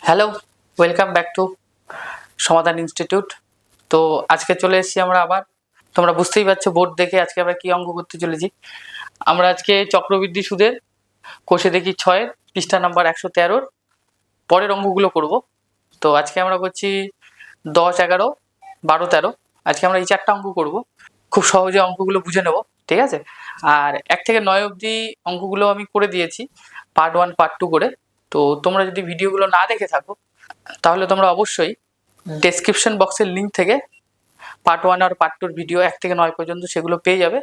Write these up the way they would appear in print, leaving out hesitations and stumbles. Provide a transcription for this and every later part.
Hello, welcome back to সমাধান institute. তো আজকে চলে এসেছি আমরা আবার। তোমরা বুঝতেই পারছো বোর্ড দেখে আজকে আমরা কি অঙ্ক করতে চলেছি। আমরা আজকে চক্রবৃদ্ধি সুদের কোষে দেখি 6 পৃষ্ঠা নাম্বার 113 পরের অঙ্কগুলো করব। তো আজকে আমরা করছি 10, 11, 12, 13। আজকে আমরা এই 4টা অঙ্ক করব। খুব সহজে অঙ্কগুলো বুঝে নেব, ঠিক আছে? আর 1 থেকে 9 অবধি অঙ্কগুলো আমি করে দিয়েছি পার্ট 1 পার্ট 2 করে। তো তোমরা যদি ভিডিওগুলো না দেখে থাকো তাহলে তোমরা অবশ্যই ডেসক্রিপশন বক্সের লিঙ্ক থেকে পার্ট 1 আর পার্ট 2 ভিডিও 1 থেকে 9 পর্যন্ত সেগুলো পেয়ে যাবে।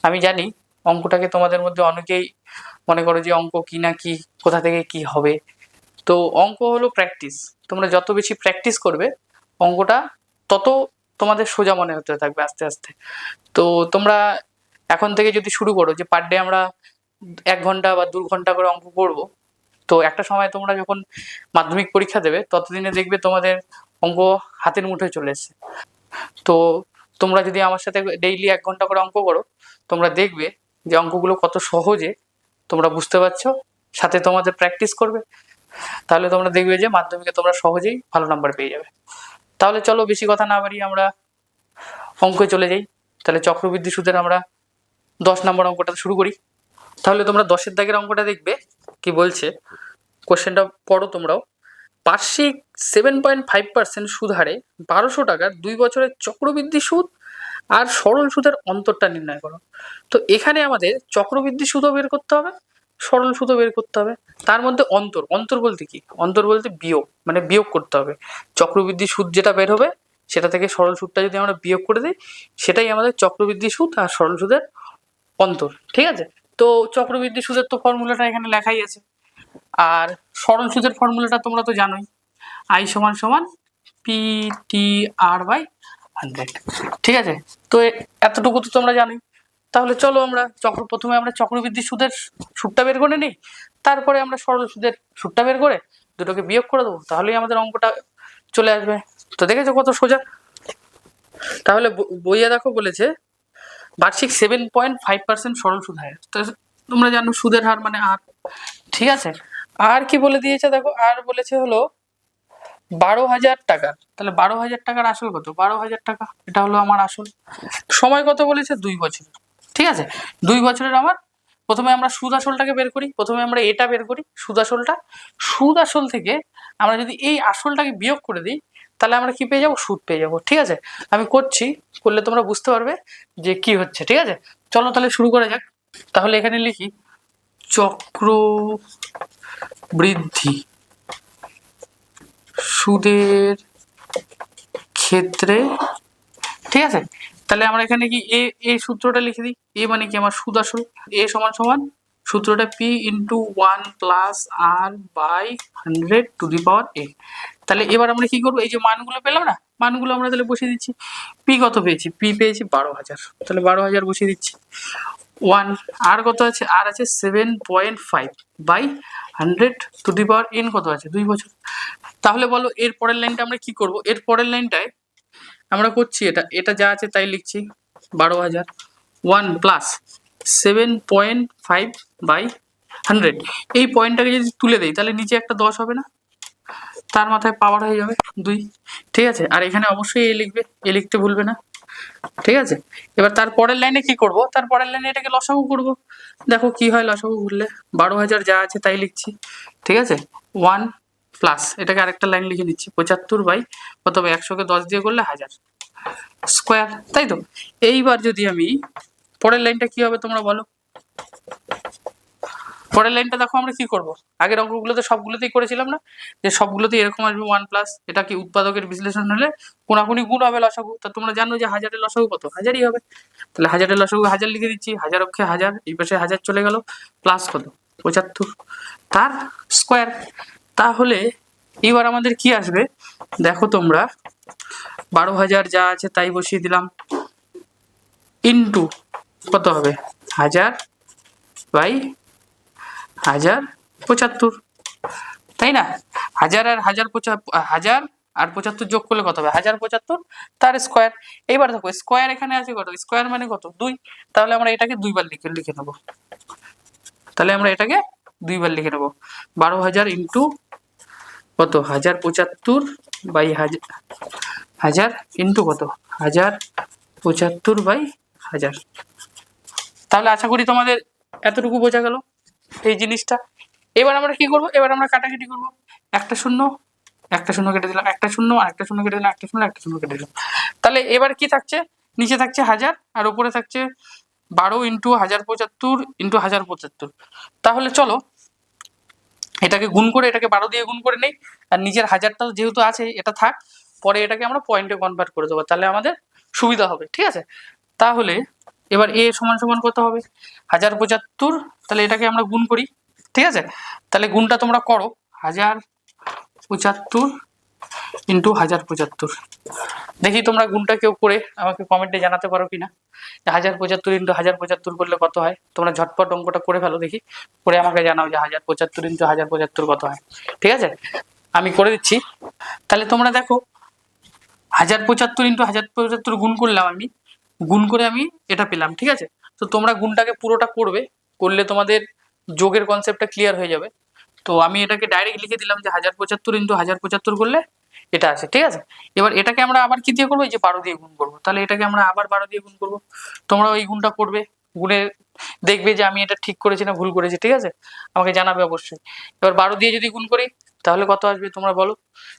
আমি জানি অঙ্কটাকে তোমাদের মধ্যে অনেকেই মনে করো যে অঙ্ক কি না কি, কোথা থেকে কি হবে। তো অঙ্ক হলো প্র্যাকটিস। তোমরা যত বেশি প্র্যাকটিস করবে অঙ্কটা তত তোমাদের সোজা মনে হতে থাকবে আস্তে আস্তে। তো তোমরা এখন থেকে যদি শুরু করো যে পার ডে আমরা 1 ঘন্টা বা 2 ঘন্টা করে অঙ্ক করবো, তো একটা সময় তোমরা যখন মাধ্যমিক পরীক্ষা দেবে ততদিনে দেখবে তোমাদের অঙ্ক হাতের মুঠোয় চলে এসছে। তো তোমরা যদি আমার সাথে ডেইলি 1 ঘন্টা করে অঙ্ক করো, তোমরা দেখবে যে অঙ্কগুলো কত সহজে তোমরা বুঝতে পারছো, সাথে তোমাদের প্র্যাকটিস করবে, তাহলে তোমরা দেখবে যে মাধ্যমিকে তোমরা সহজেই ভালো নাম্বার পেয়ে যাবে। তাহলে চলো বেশি কথা না বাড়িয়ে আমরা অঙ্কে চলে যাই। তাহলে চক্রবৃদ্ধি সুদের আমরা 10 নম্বর অঙ্কটা শুরু করি। তাহলে তোমরা 10-এর দাগের অঙ্কটা দেখবে কি বলছে, কোশ্চেনটা পড়ো তোমরাও। বার্ষিক 7.5% সুদ হারে 1200 টাকার 2 বছরের চক্রবৃদ্ধি সুদ আর সরল সুদের অন্তরটা নির্ণয় করো। তো এখানে আমাদের চক্রবৃদ্ধি সুদও বের করতে হবে, সরল সুদও বের করতে হবে। তার মধ্যে অন্তর, অন্তর বলতে কি? অন্তর বলতে বিয়োগ, মানে বিয়োগ করতে হবে। চক্রবৃদ্ধি সুদ যেটা বের হবে সেটা থেকে সরল সুদটা যদি আমরা বিয়োগ করে দিই, সেটাই আমাদের চক্রবৃদ্ধি সুদ আর সরল সুদের অন্তর, ঠিক আছে? তো চক্রবৃদ্ধি সুদের তো ফর্মুলাটা এখানে লেখাই আছে, আর সরল সুদের ফর্মুলাটা তোমরা তো জানোই, আই সমান সমান PTR/100, ঠিক আছে? তো এতটুকু তো তোমরা জানোই। তাহলে চলো আমরা প্রথমে আমরা চক্রবৃদ্ধি সুদের সুদটা বের করে নিই, তারপরে আমরা সরল সুদের সুদটা বের করে দুটোকে বিয়োগ করে দেবো, তাহলেই আমাদের অঙ্কটা চলে আসবে। তো দেখেছো কত সোজা? তাহলে বইয়ে দেখো বলেছে বার্ষিক 7.5% সরল সুদ হার। তো তোমরা জানো সুদের হার মানে আর, ঠিক আছে? আর কি বলে দিয়েছে দেখো, আর বলেছে হলো 12,000 টাকা। তাহলে 12,000 টাকার আসল কত? 12,000 টাকা, এটা হলো আমার আসল। সময় কত বলেছে? 2 বছর, ঠিক আছে? 2 বছরের আমার প্রথমে আমরা সুদ আসলটাকে বের করি। প্রথমে আমরা এটা বের করি সুদ আসলটা। সুদ আসল থেকে আমরা যদি এই আসলটাকে বিয়োগ করে দিই তাহলে আমরা কি পেয়ে যাবো? সুদ পেয়ে যাবো, ঠিক আছে? আমি করছি, করলে তোমরা বুঝতে পারবে যে কি হচ্ছে, ঠিক আছে? চলো তাহলে শুরু করা যাক। তাহলে এখানে লিখি চক্র বৃদ্ধি সুদের ক্ষেত্রে, ঠিক আছে? তাহলে আমরা এখানে কি এই সূত্রটা লিখে দিই। এ মানে কি? আমার সুদ আসল। এ সমান সমান সূত্রটা P × 1 + R/100 two the power a। তাহলে এবার আমরা কি করবো? এই যে মানগুলো পেলাম না, মানগুলো আমরা তাহলে বসিয়ে দিচ্ছি। P কত পেয়েছি? P পেয়েছি 12,000, তাহলে 12,000 বসিয়ে দিচ্ছি। 1 আর কত আছে? আর আছে 7.5/100 টু দি পাওয়ার n কত আছে? 2 বছর। তাহলে বলো এর পরের লাইনটা আমরা কি করব? এর পরের লাইনটায় আমরা করছি এটা যা আছে তাই লিখছি। 12,000 1 + 7.5/100, এই পয়েন্টটাকে যদি তুলে দেই তাহলে নিচে একটা 10 হবে না? তার মাথায় পাওয়ার হয়ে যাবে 2, ঠিক আছে? আর এখানে অবশ্যই এ লিখবে, এ লিখতে ভুলবে না, ঠিক আছে? এবার তার পরের লাইনে কি করব? তার পরের লাইনে এটাকে লসাগু করব। দেখো কি হয় লসাগু করলে। 12,000 যা আছে তাই লিখছি, ঠিক আছে? 1 প্লাস এটাকে আরেকটা লাইন লিখে নিচ্ছি 75 কত হবে? 100কে 10 দিয়ে করলে 1000 স্কোয়ার, তাই তো? এইবার যদি আমি পরের লাইনটা কি হবে তোমরা বলো? পরের লাইনটা দেখো আমরা কি করব, আগের অঙ্কগুলোতে সবগুলোতেই করেছিলাম না যে সবগুলোতেই এরকম আসবে 1 প্লাস, এটা কি উৎপাদকের বিশ্লেষণ হলে কোনাকুনি গুণ হবে লসাগু। তা তোমরা জানো যে 1000-এর লসাগু কত? 1000ই হবে। তাহলে 1000-এর লসাগু 1000 লিখে দিচ্ছি, 1000 অক্ষে 1000, এই পাশে 1000 চলে গেল, প্লাস কত? 75 তার স্কোয়ার। তাহলে এবার আমাদের কি আসবে দেখো তোমরা, 12,000 যা আছে তাই বসিয়ে দিলাম, ইন্টু কত হবে? 1000/1075, তাই না? 1000 আর 1075 যোগ করলে কত হবে? 1075 তার স্কোয়ার। এইবার দেখো স্কোয়ার এখানে আছে কত? স্কোয়ার মানে কত? 2। তাহলে আমরা এটাকে 2 বার লিখে নেব। তাহলে আমরা এটাকে 2 বার লিখে নেব। 12,000 × কত 1075/1000 ইন্টু কত 1075/1000। তাহলে আশা করি তোমাদের এতটুকু বোঝা গেল এই জিনিসটা। এবার আমরা কি করব, এবার আমরা কাটাকাটি করব। একটা শূন্য একটা শূন্য কেটে দিলাম, একটা শূন্য আর একটা শূন্য কেটে দিলাম, একটা শূন্য একটা শূন্য কেটে দিলাম। তাহলে এবার কি থাকছে, নিচে থাকছে 1000 আর উপরে থাকছে 12 ইন্টু 1075 ইন্টু 1075। তাহলে চলো এটাকে গুণ করে, এটাকে 12 দিয়ে গুণ করে নেই, আর নিজের হাজারটা যেহেতু আছে এটা থাক, পরে এটাকে আমরা পয়েন্টে কনভার্ট করে দেবো, তাহলে আমাদের সুবিধা হবে। ঠিক আছে, তাহলে এবার এ সমান সমান কত হবে 1075, তাহলে এটাকে আমরা গুণ করি। ঠিক আছে, তাহলে গুণটা তোমরা করো 1075 ইন্টু 1075। দেখি তোমরা গুণটা কেউ করে আমাকে কমেন্টে জানাতে পারো কিনা, 1075 ইন্টু 1075 করলে কত হয়। তোমরা ঝটপট অঙ্কটা করে ফেলো দেখি, করে আমাকে জানাও যে 1075 ইন্টু 1075 কত হয়। ঠিক আছে, আমি করে দিচ্ছি। তাহলে তোমরা দেখো 1075 ইন্টু 1075 গুণ করলাম, আমি গুণ করে আমি এটা পেলাম। ঠিক আছে, তো তোমরা গুণটাকে পুরোটা করবে, করলে তোমাদের যোগের কনসেপ্টটা ক্লিয়ার হয়ে যাবে। তো আমি এটাকে ডাইরেক্ট লিখে দিলাম যে 1075 ইন্টু 1075 করলে এটা আছে। ঠিক আছে, এবার এটাকে আমরা আবার কি দিয়ে করবো, এই যে 12 দিয়ে গুণ করবো। তাহলে এটাকে আমরা আবার 12 দিয়ে গুণ করবো। তোমরা ওই গুণটা করবে, গুণে দেখবে যে আমি এটা ঠিক করেছি না ভুল করেছি। ঠিক আছে, আমাকে জানাবে অবশ্যই। এবার 12 দিয়ে যদি গুণ করি তাহলে কত আসবে তোমরা বলো।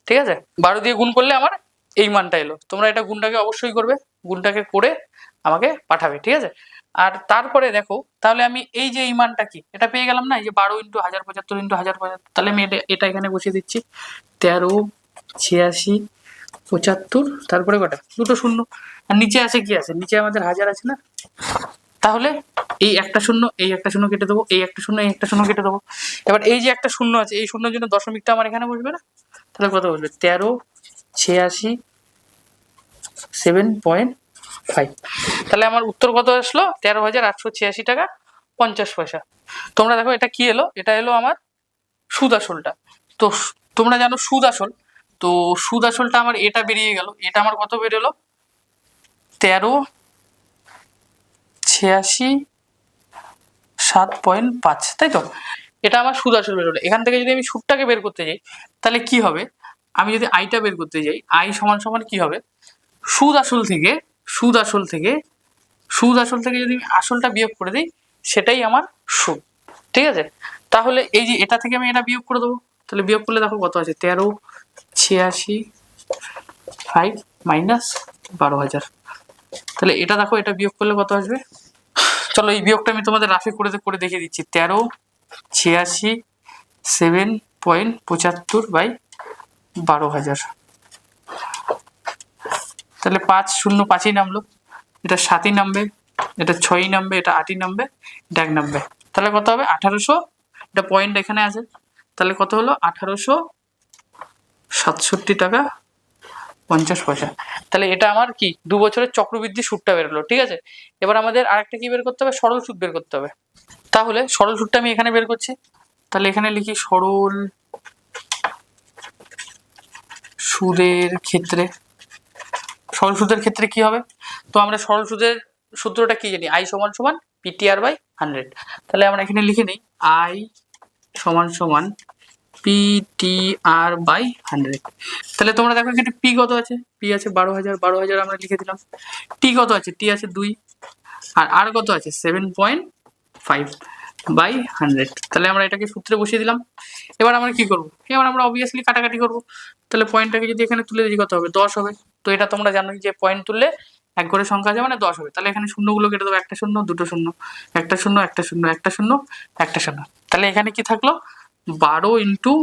ঠিক আছে, 12 দিয়ে গুণ করলে আমার এই মানটা এলো। তোমরা এটা গুণটাকে অবশ্যই করবে, গুণটাকে করে আমাকে পাঠাবে। ঠিক আছে, আর তারপরে দেখো তাহলে আমি এই যে এই মানটা কি এটা পেয়ে গেলাম না, এই যে 12 ইন্টু 1075 ইন্টু 1075। তাহলে আমি এটা এখানে বসিয়ে দিচ্ছি 13 86 75, তারপরে কটা দুটো শূন্য, আর নিচে আছে কি আছে, নিচে আমাদের 1000 আছে না। তাহলে এই একটা শূন্য এই একটা শূন্য কেটে দেবো, এই একটা শূন্য এই একটা শূন্য কেটে দেবো। এবার এই যে একটা শূন্য আছে, এই শূন্যের জন্য দশমিকটা আমার এখানে বসবে না, তাহলে কত বসবে 13 86 7.5। তাহলে আমার উত্তর কত আসলো 13,886 টাকা 50 পয়সা। তোমরা দেখো এটা কি এলো, এটা এলো আমার সুদ আসলটা। তো তোমরা জানো সুদ আসল, তো সুদ আসলটা আমার এটা বেরিয়ে গেল, এটা আমার কত বেরোলো 13,86,7.5, তাই তো। এটা আমার সুদ আসল বেরোলো। এখান থেকে যদি আমি সুদটাকে বের করতে যাই তাহলে কি হবে, আমি যদি আইটা বের করতে যাই, আই সমান সমান কি হবে, সুদ আসল থেকে সুদ আসল থেকে সুদ আসল থেকে যদি আমি আসলটা বিয়োগ করে দিই সেটাই আমার সুদ। ঠিক আছে, তাহলে এই যে এটা থেকে আমি এটা বিয়োগ করে দেবো, তাহলে বিয়োগ করলে দেখো কত আছে 13,86,5 মাইনাস 12,000। তাহলে এটা দেখো, এটা বিয়োগ করলে কত আসবে, চলো এই বিয়োগটা আমি তোমাদের রাফে করে দেখিয়ে দিচ্ছি। 13,86,7.75/12,000। তাহলে 5 0 5ই নামলো, এটা 7ই নামবে, এটা 6ই নামবে, এটা 8ই নামবে, এটা 1 নামবে। তাহলে কত হবে 1800, এটা পয়েন্ট এখানে আছে, তাহলে কত হলো 1867 টাকা 50 পয়সা। তাহলে এটা আমার কি 2 বছরের চক্রবৃদ্ধি সুদটা বেরোলো। ঠিক আছে, এবার আমাদের আরেকটা কি বের করতে হবে, সরল সুদ বের করতে হবে। তাহলে সরল সুদটা আমি এখানে বের করছি, তাহলে এখানে লিখি সরল সুদের ক্ষেত্রে, সরল সুদের ক্ষেত্রে কি হবে, তো আমরা সরল সুদের সূত্রটা কি জানি, আই সমান সমান PTR/100। তাহলে আমরা এখানে লিখে নিই আই সমান সমান PTR/100। তাহলে তোমরা দেখো এখানে পি কত আছে, পি আছে 12,000, 12,000 আমরা লিখে দিলাম। টি কত আছে, টি আছে 2, আর কত আছে 7.5/100। তাহলে আমরা এটাকে সূত্রে বসিয়ে দিলাম। এবার আমরা কি করব, এবার আমরা অবভিয়াসলি কাটাকাটি করব। তাহলে পয়েন্টটাকে যদি এখানে তুলে দিই কত হবে 10 হবে। তো এটা তোমরা জানো যে পয়েন্ট তুললে এক ঘরের সংখ্যা আছে মানে 10 হবে। তাহলে এখানে শূন্যগুলো কেটে দেবো, একটা শূন্য দুটো শূন্য, একটা শূন্য একটা শূন্য একটা শূন্য একটা শূন্য। তাহলে এখানে কি থাকলো 12 ইন্টু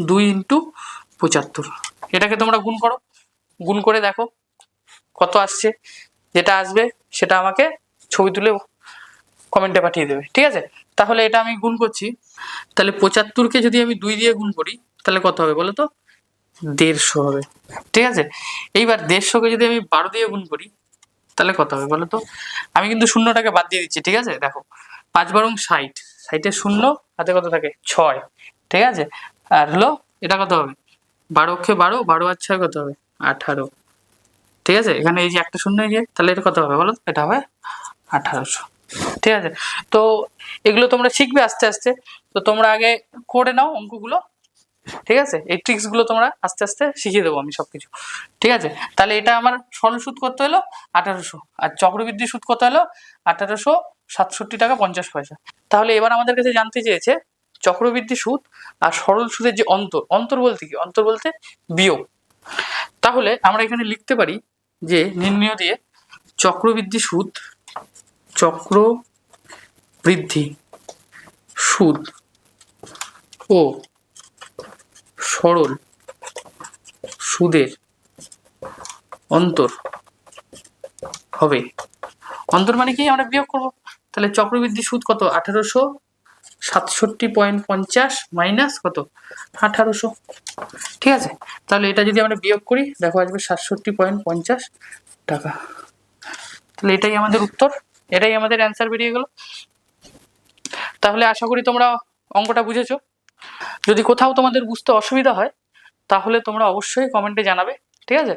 2 ইন্টু 75। এটাকে তোমরা গুণ করো, গুণ করে দেখো কত আসছে, যেটা আসবে সেটা আমাকে ছবি তুলে কমেন্টে পাঠিয়ে দেবে। ঠিক আছে, তাহলে এটা আমি গুণ করছি। তাহলে 75কে যদি আমি 2 দিয়ে গুণ করি তাহলে কত হবে বলো তো 150 হবে। ঠিক আছে, এইবার 150কে যদি আমি 12 দিয়ে গুণ করি তাহলে কত হবে বলো তো, আমি কিন্তু শূন্যটাকে বাদ দিয়ে দিচ্ছি। ঠিক আছে, দেখো 5 বারং 60, 60 শূন্য হাতে কত থাকে 6। ঠিক আছে, আর হলো এটা কত হবে 12 অক্ষে 12, 12 আর 6 কত হবে 18। ঠিক আছে, এখানে এই যে একটা শূন্য গিয়ে তাহলে এটা কত হবে বলো, এটা হবে 1800। ঠিক আছে, তো এগুলো তোমরা শিখবে আস্তে আস্তে। তো তোমরা আগে করে নাও অঙ্কগুলো, ঠিক আছে, এই ট্রিক্সগুলো তোমরা আস্তে আস্তে শিখিয়ে দেবো আমি সবকিছু। ঠিক আছে, তাহলে এটা আমার সরল সুদ কত হলো 1800, আর চক্রবৃদ্ধি সুদ কত হলো 1867 টাকা 50 পয়সা। তাহলে এবার আমাদের কাছে জানতে চেয়েছে চক্রবৃদ্ধি সুদ আর সরল সুদের যে অন্তর, অন্তর বলতে কি, অন্তর বলতে বিয়োগ। তাহলে আমরা এখানে লিখতে পারি যে নির্ণয় দিয়ে চক্রবৃদ্ধি সুদ, চক্রবৃদ্ধি সুদ ও সরল সুদের অন্তর হবে, অন্তর মানে কি আমরা বিয়োগ করব। তাহলে চক্রবৃদ্ধি সুদ কত 1867.50 মাইনাস কত 1800। ঠিক আছে, তাহলে এটা যদি আমরা বিয়োগ করি দেখো আসবে 67.50 টাকা। তাহলে এটাই আমাদের উত্তর, এটাই আমাদের অ্যান্সার বেরিয়ে গেল। তাহলে আশা করি তোমরা অঙ্কটা বুঝেছো। যদি কোথাও তোমাদের বুঝতে অসুবিধা হয় তাহলে তোমরা অবশ্যই কমেন্টে জানাবে। ঠিক আছে,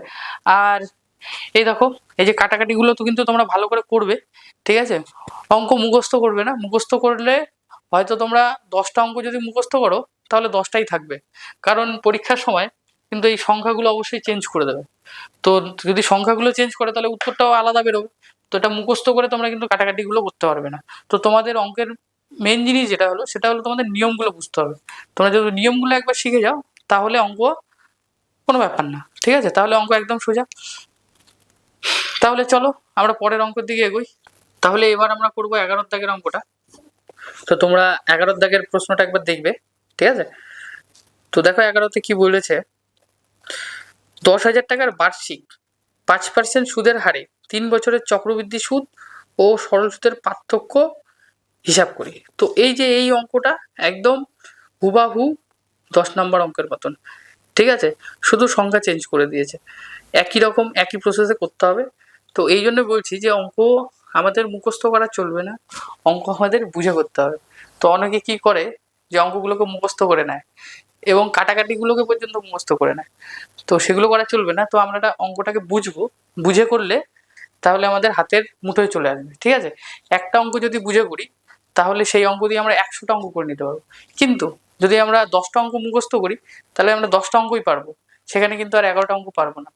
আর এই দেখো এই যে কাটাকাটিগুলো তো কিন্তু তোমরা ভালো করে করবে। ঠিক আছে, অঙ্ক মুখস্থ করবে না, মুখস্থ করলে হয়তো তোমরা 10টা অঙ্ক যদি মুখস্থ করো তাহলে 10টাই থাকবে, কারণ পরীক্ষার সময় কিন্তু এই সংখ্যাগুলো অবশ্যই চেঞ্জ করে দেবে। তো যদি সংখ্যাগুলো চেঞ্জ করে তাহলে উত্তরটাও আলাদা বেরোবে। তো এটা মুখস্থ করে তোমরা কিন্তু কাটাকাটিগুলো করতে পারবে না। তো তোমাদের অঙ্কের মেন জিনিস যেটা হলো সেটা হলো তোমাদের নিয়মগুলো বুঝতে হবে। তোমরা যদি নিয়মগুলো একবার শিখে যাও তাহলে অঙ্ক কোনো ব্যাপার না। ঠিক আছে, তাহলে অঙ্ক একদম সোজা। তাহলে চলো আমরা পরের অঙ্কের দিকে এগোই। তাহলে এবার আমরা করবো 11 দাগের অঙ্কটা। তো তোমরা 11 দাগের প্রশ্নটা একবার দেখবে। ঠিক আছে, তো দেখো 11তে কি বলেছে, 10,000 টাকার বার্ষিক 5% সুদের হারে 3 বছরের চক্রবৃদ্ধি সুদ ও সরল সুদের পার্থক্য হিসাব করি। তো এই যে এই অঙ্কটা একদম হুবাহু 10 নম্বর অঙ্কের মতন। ঠিক আছে, শুধু সংখ্যা চেঞ্জ করে দিয়েছে, একই রকম একই প্রসেসে করতে হবে। তো এই জন্য বলছি যে অঙ্ক আমাদের মুখস্থ করা চলবে না, অঙ্ক আমাদের বুঝে করতে হবে। তো অনেকে কি করে যে অঙ্কগুলোকে মুখস্থ করে নেয় এবং কাটাকাটিগুলোকে পর্যন্ত মুখস্থ করে নেয়, তো সেগুলো করা চলবে না। তো আমরা অঙ্কটাকে বুঝবো, বুঝে করলে তাহলে আমাদের হাতের মুঠোয় চলে আসবে। ঠিক আছে, একটা অঙ্ক যদি বুঝে করি তাহলে সেই অঙ্ক দিয়ে আমরা 100টা অঙ্ক করে নিতে পারবো, কিন্তু যদি আমরা 10টা অঙ্ক মুখস্থ করি তাহলে আমরা 10টা অঙ্কই পারবো, সেখানে কিন্তু আর 11টা অঙ্ক পারবো না।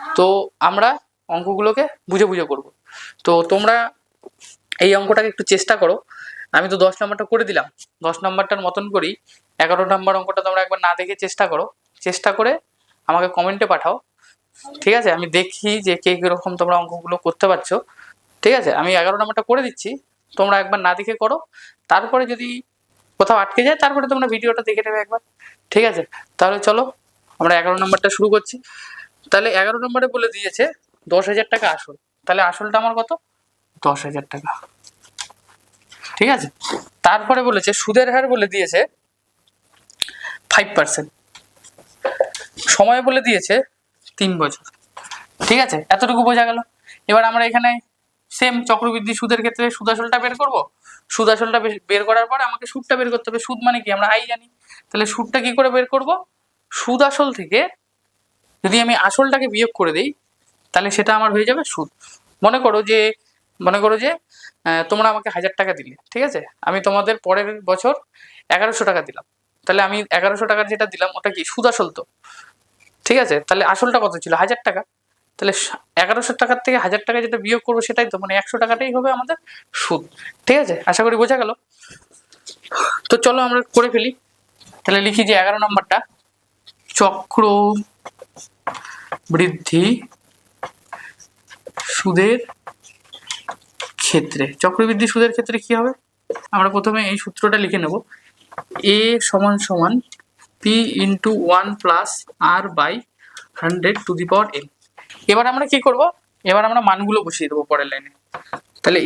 তো আমরা অঙ্কগুলোকে বুঝে বুঝে করবো। তো তোমরা এই অঙ্কটাকে একটু চেষ্টা করো। আমি তো 10 নম্বরটা করে দিলাম, 10 নম্বরটার মতন করেই 11 নম্বর অঙ্কটা তোমরা একবার না দেখে চেষ্টা করো, চেষ্টা করে আমাকে কমেন্টে পাঠাও। ঠিক আছে, আমি দেখি যে কে কীরকম তোমরা অঙ্কগুলো করতে পারছো। ঠিক আছে, আমি 11 নম্বরটা করে দিচ্ছি, তোমরা একবার না দেখে করো, তারপরে যদি কোথাও আটকে যায় তারপরে তোমরা ভিডিওটা দেখে নেবে একবার। ঠিক আছে, তাহলে চলো আমরা 11 নম্বরটা শুরু করছি। তাহলে 11 নম্বরে বলে দিয়েছে 10,000 টাকা আসল, তাহলে আসলটা আমার কত 10,000 টাকা। ঠিক আছে, তারপরে বলেছে সুদের হার বলে দিয়েছে 5%, সময় বলে দিয়েছে 3 বছর। ঠিক আছে, এতটুকু বোঝা গেল। এবার আমরা এখানে সেম চক্রবৃদ্ধি সুদের ক্ষেত্রে সুদ আসলটা বের করব। সুদ আসলটা বের করার পরে আমাকে সুদটা বের করতে হবে। সুদ মানে কি আমরা আই জানি, তাহলে সুদটা কি করে বের করব, সুদ আসল থেকে যদি আমি আসলটাকে বিয়োগ করে দিই তাহলে সেটা আমার হয়ে যাবে সুদ। মনে করো যে তোমরা আমাকে 1,000 টাকা দিলে, ঠিক আছে, আমি তোমাদের পরের বছর 1100 টাকা দিলাম, তাহলে আমি 1100 টাকার যেটা দিলাম ওটা কি সুদ আসল তো। ঠিক আছে, তাহলে আসলটা কত ছিল 1,000 টাকা, তাহলে 1100 টাকার থেকে 1,000 টাকা যেটা বিয়োগ করবো সেটাই তো, মানে 100 টাকাটাই হবে আমাদের সুদ। ঠিক আছে, আশা করি বোঝা গেল। তো চলো আমরা করে ফেলি। তাহলে লিখি যে 11 নম্বরটা, চক্র বৃদ্ধি সুদের ক্ষেত্রে, চক্রবৃদ্ধি সুদের ক্ষেত্রে কি হবে, আমরা প্রথমে এই সূত্রটা লিখে নেব, a সমান সমান p into 1 plus r by 100 to the power n। এবার আমরা কি করব, এবার আমরা মানগুলো বসিয়ে দেবো পরের লাইনে। তাহলে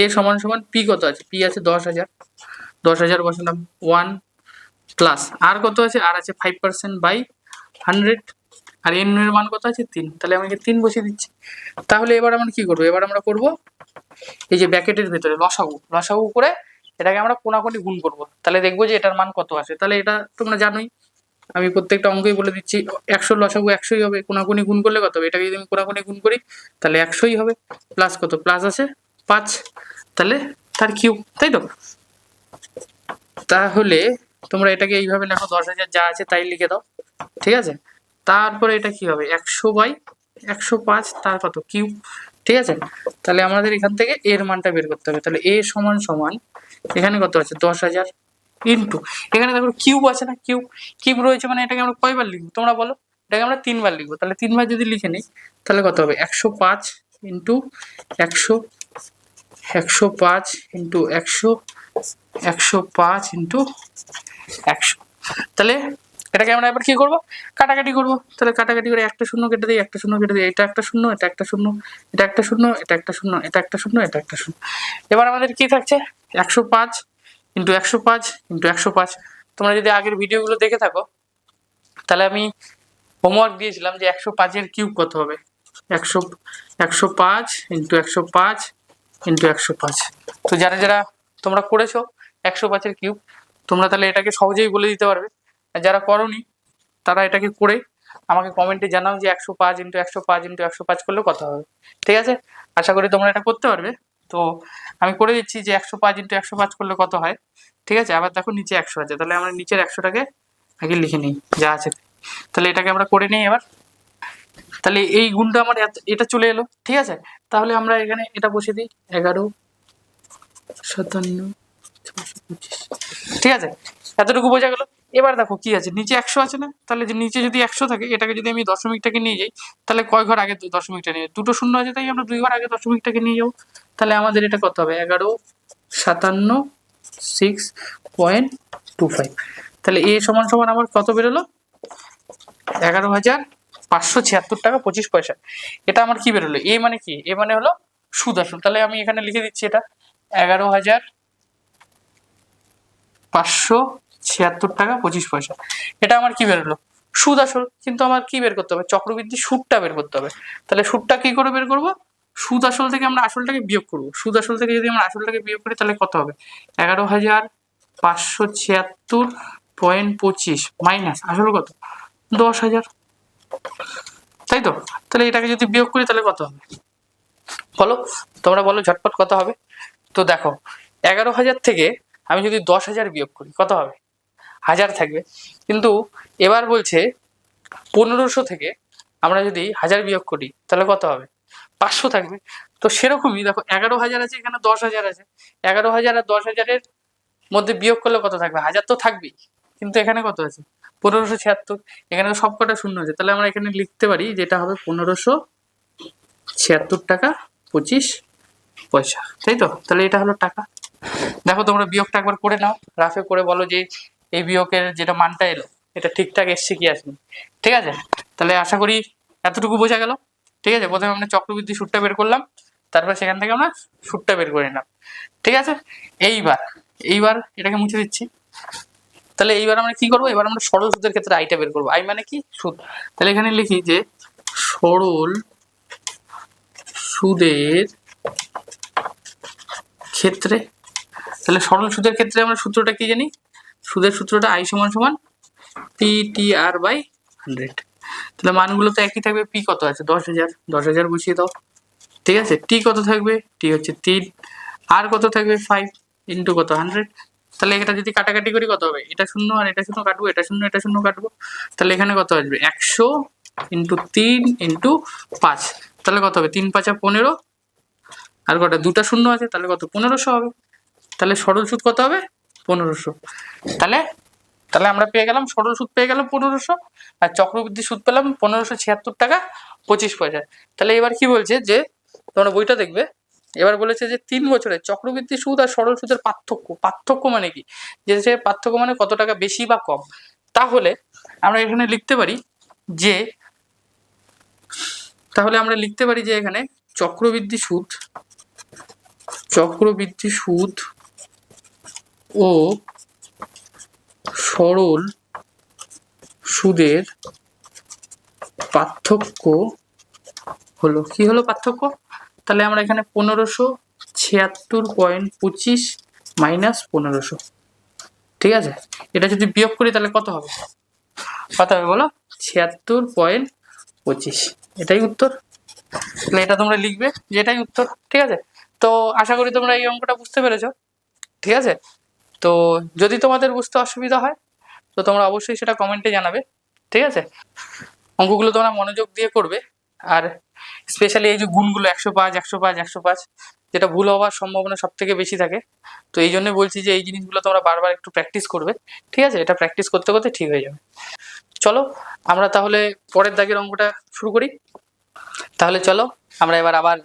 a সমান সমান p কত আছে, p আছে 10,000 বসালাম, 1 প্লাস আর কত আছে, আর আছে 5% বাই 100, আর n এর মান কত আছে 3, তাহলে আমি 3 বসিয়ে দিচ্ছি। তাহলে এবার আমরা কি করবো, এবার আমরা করব এই যে ব্র্যাকেটের ভেতরে লসাগু করে এটাকে আমরা কোনাকুনি গুণ করব, তাহলে দেখবো যে এটার মান কত আসে। তাহলে এটা তোমরা জানোই, আমি প্রত্যেকটা অঙ্কই বলে দিচ্ছি, 100 লসাগু 100ই হবে, কোনাকুনি গুণ করলে কত হবে, এটাকে যদি আমি কোনাকুনি গুণ করি তাহলে 100ই হবে, প্লাস কত, প্লাস আছে 5, তাহলে তার কিউব, তাই তো। তাহলে তোমরা এটাকে এইভাবে লেখো, 10,000 যা আছে তাই লিখে দাও, ঠিক আছে। তারপরে এটা কি হবে, 100/105, তার কত কিউব, ঠিক আছে। তাহলে আমাদের এখান থেকে এর মানটা বের করতে হবে। তাহলে এ সমান সমান এখানে কত আছে, 10,000 ইন্টু, এখানে দেখো কিউব আছে না, কিউব কিউব রয়েছে, মানে এটাকে আমরা কয়বার লিখবো তোমরা বলো, এটাকে আমরা 3বার লিখবো। তাহলে 3বার যদি লিখে নিই তাহলে কত হবে, 105 ইন্টু 100, 105 ইন্টু 100, 105 ইন্টু 100। তাহলে এটাকে আমরা এবার কি করবো, কাটাকাটি করবো। তাহলে কাটাকাটি করে একটা শূন্য কেটে দিই, একটা শূন্য কেটে দিই, এটা একটা শূন্য, এটা একটা শূন্য, এটা একটা শূন্য, এটা একটা শূন্য, এটা একটা শূন্য, এটা একটা শূন্য। এবার আমাদের কি থাকছে, 105 ইন্টু 105 ইন্টু 105। তোমরা যদি আগের ভিডিওগুলো দেখে থাকো তাহলে আমি হোমওয়ার্ক দিয়েছিলাম যে 105-এর কিউব কত হবে, 105 ইন্টু 105 ইন্টু 105। তো যারা যারা তোমরা করেছো 105-এর কিউব, তোমরা তাহলে এটাকে সহজেই বলে দিতে পারবে। আর যারা করোনি তারা এটাকে করে আমাকে কমেন্টে জানাও যে 105 ইন্টু 105 ইন্টু 105 করলে কত হবে, ঠিক আছে। আশা করি তোমরা এটা করতে পারবে। তো আমি করে দিচ্ছি যে 105 ইন্টু 105 করলে কত হয়, ঠিক আছে। আবার দেখো নিচে 100 আছে, তাহলে আমরা নিচের 100টাকে আগে লিখে নিই যা আছে। তাহলে এটাকে আমরা করে নিই এবার। তাহলে এই গুণটা আমার এটা চলে এলো, ঠিক আছে। তাহলে আমরা এখানে এটা বসে দিই, 11, 57, 625, ঠিক আছে। এতটুকু বোঝা গেল। এবার দেখো কি আছে, নিচে 100 আছে না, তাহলে যে নিচে যদি 100 থাকে, এটাকে যদি আমি দশমিকটাকে নিয়ে যাই তাহলে কয় ঘর আগে দশমিকটা নিয়ে, দুটো শূন্য আছে তাই আমরা 2 ঘর আগে দশমিকটাকে নিয়ে যাবো। তাহলে আমাদের এটা কত হবে, 11, 57, 6.25। তাহলে এ সমান সমান আমার কত বেরোলো, 11,576 টাকা 25 পয়সা। এটা আমার কি বেরোলো, এ মানে কি, এ মানে হলো সুদ আসল। তাহলে আমি এখানে লিখে দিচ্ছি এটা 11,576 টাকা 25 পয়সা। এটা আমার কি বেরোলো, সুদ আসল। কিন্তু আমার কি বের করতে হবে, চক্রবৃদ্ধি সুদটা বের করতে হবে। তাহলে সুদটা কি করে বের করব, সুদ আসল থেকে আমরা আসলটাকে বিয়োগ করব। সুদ আসল থেকে যদি আমরা আসলটাকে বিয়োগ করি তাহলে কত হবে, 11,576.25 মাইনাস আসল কত, 10,000, তাই তো। তাহলে এটাকে যদি বিয়োগ করি তাহলে কত হবে বলো, তোমরা বলো ঝটপট কত হবে। তো দেখো 11,000 থেকে আমি যদি 10,000 বিয়োগ করি কত হবে, 1000 থাকবে। কিন্তু এবার বলছে 1500 থেকে আমরা যদি 1000 বিয়োগ করি তাহলে কত হবে, 500 থাকবে। তো সেরকমই দেখো 11,000 আছে, এখানে 10,000 আছে, 11,000 আর 10,000-এর মধ্যে বিয়োগ করলে কত থাকবে, 1000 তো থাকবেই। কিন্তু এখানে কত আছে, 1576, এখানে সব কটা শূন্য আছে। তাহলে আমরা এখানে লিখতে পারি যেটা হবে 1576 টাকা 25 পয়সা, তাই তো। তাহলে এটা হলো টাকা। দেখো তোমরা বিয়োগটা একবার করে নাও, রাফে করে বলো যে এই বিয়োগের যেটা মানটা এলো এটা ঠিকঠাক এসছে কি আসেনি, ঠিক আছে। তাহলে আশা করি এতটুকু বোঝা গেল, ঠিক আছে। প্রথমে আমরা চক্রবৃদ্ধি সুদটা বের করলাম, তারপর সেখান থেকে আমরা সুদটা বের করে নিলাম, ঠিক আছে। এইবার এটাকে মুছে দিচ্ছি। তাহলে এইবার আমরা কি করবো, এবার আমরা সরল সুদের ক্ষেত্রে আইটা বের করবো। আই মানে কি, সুদ। তাহলে এখানে লিখি যে সরল সুদের ক্ষেত্রে, তাহলে সরল সুদের ক্ষেত্রে আমরা সূত্রটা কি জানি, সুদের সূত্রটা আই সমান সমান PTR/100। তাহলে মানগুলো তো একই থাকবে, পি কত আছে 10,000, 10,000 বসিয়ে দাও, ঠিক আছে। টি কত থাকবে, টি হচ্ছে 3, আর কত থাকবে 5 ইন্টু কত 100। তাহলে এটা যদি কাটাকাটি করি কত হবে, এটা শূন্য আর এটা শূন্য কাটবো, এটা শূন্য এটা শূন্য কাটবো। তাহলে এখানে কত আসবে, 100 ইন্টু 3 ইন্টু 5। তাহলে কত হবে, 3 5 15, আর কটা দুটা শূন্য আছে, তাহলে কত 1500 হবে। তাহলে সরল সুদ কত হবে, 1500। তাহলে তাহলে আমরা পেয়ে গেলাম, সরল সুদ পেয়ে গেলাম 1500, আর চক্রবৃদ্ধি সুদ পেলাম 1576 টাকা 25 পয়সা। তাহলে এবার কি বলছে যে, তোমরা বইটা দেখবে, এবার বলেছে যে 3 বছরে চক্রবৃদ্ধি সুদ আর সরল সুদের পার্থক্য মানে কি, যে পার্থক্য মানে কত টাকা বেশি বা কম। তাহলে আমরা এখানে লিখতে পারি যে, এখানে চক্রবৃদ্ধি সুদ ও সরল সুদের পার্থক্য হলো, কি হলো পার্থক্য, তাহলে আমরা এখানে 1576.25 মাইনাস 1500, ঠিক আছে। এটা যদি বিয়োগ করি তাহলে কত হবে বলো, 76.25, এটাই উত্তর। তাহলে এটা তোমরা লিখবে যে এটাই উত্তর, ঠিক আছে। তো আশা করি তোমরা এই অঙ্কটা বুঝতে পেরেছো, ঠিক আছে। তো যদি তোমাদের বুঝতে অসুবিধা হয় তো তোমরা অবশ্যই সেটা কমেন্টে জানাবে, ঠিক আছে? অঙ্কগুলো তোমরা মনোযোগ দিয়ে করবে। আর স্পেশালি এই যে গুণগুলো 105, 105, 105, যেটা ভুল হওয়ার সম্ভাবনা সব থেকে বেশি থাকে। তো এই জন্যই বলছি যে এই জিনিসগুলো তোমরা বারবার একটু প্র্যাকটিস করবে, ঠিক আছে? এটা প্র্যাকটিস করতে করতে ঠিক হয়ে যাবে। চলো আমরা তাহলে পরের দাগের অঙ্কটা শুরু করি। তাহলে চলো আমরা এবার আবার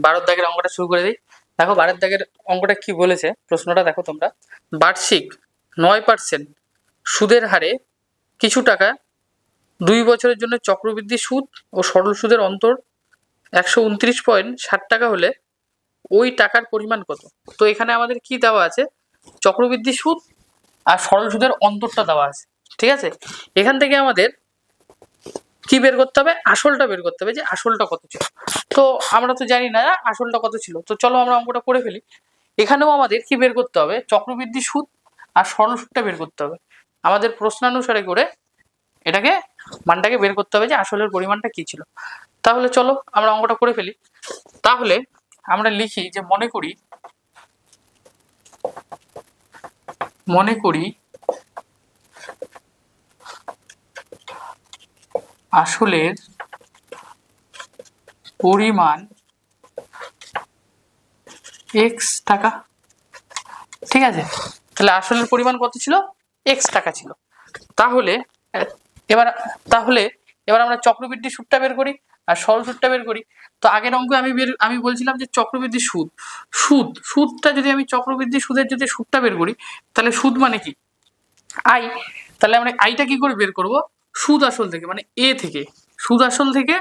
12 দাগের অঙ্কটা শুরু করে দিই। দেখো 12 দাগের অঙ্কটা কি বলেছে, প্রশ্নটা দেখো তোমরা। বার্ষিক 9% সুদের হারে কিছু টাকা 2 বছরের জন্য চক্রবৃদ্ধি সুদ ও সরল সুদের অন্তর 129.60 টাকা হলে ওই টাকার পরিমাণ কত? তো এখানে আমাদের কি দেওয়া আছে, চক্রবৃদ্ধি সুদ আর সরল সুদের অন্তরটা দেওয়া আছে, ঠিক আছে? এখান থেকে আমাদের কি বের করতে হবে, আসলটা বের করতে হবে, যে আসলটা কত ছিল। তো আমরা তো জানি না আসলটা কত ছিল, তো চলো আমরা অঙ্কটা করে ফেলি। এখানেও আমাদের কি বের করতে হবে, চক্রবৃদ্ধি সুদ আর সরল সুদটা বের করতে হবে। আমাদের প্রশ্নানুসারে করে এটাকে মানটাকে বের করতে হবে যে আসলের পরিমাণটা কি ছিল। তাহলে চলো আমরা অঙ্কটা করে ফেলি। তাহলে আমরা লিখি যে মনে করি আসলের পরিমাণ x টাকা, ঠিক আছে? তাহলে আসলের পরিমাণ কত ছিল, x টাকা ছিল। তাহলে এবার তাহলে এবার আমরা চক্রবৃদ্ধি সুদটা বের করি আর সরল সুদটা বের করি। তো আগের অঙ্কে আমি বলছিলাম যে চক্রবৃদ্ধি সুদটা যদি আমি চক্রবৃদ্ধি সুদের যদি সুদটা বের করি, তাহলে সুদ মানে কি, আই। তাহলে আমরা আইটা কি করে বের করব, সুদ আসল থেকে, মানে এ থেকে, সুদ আসল থেকে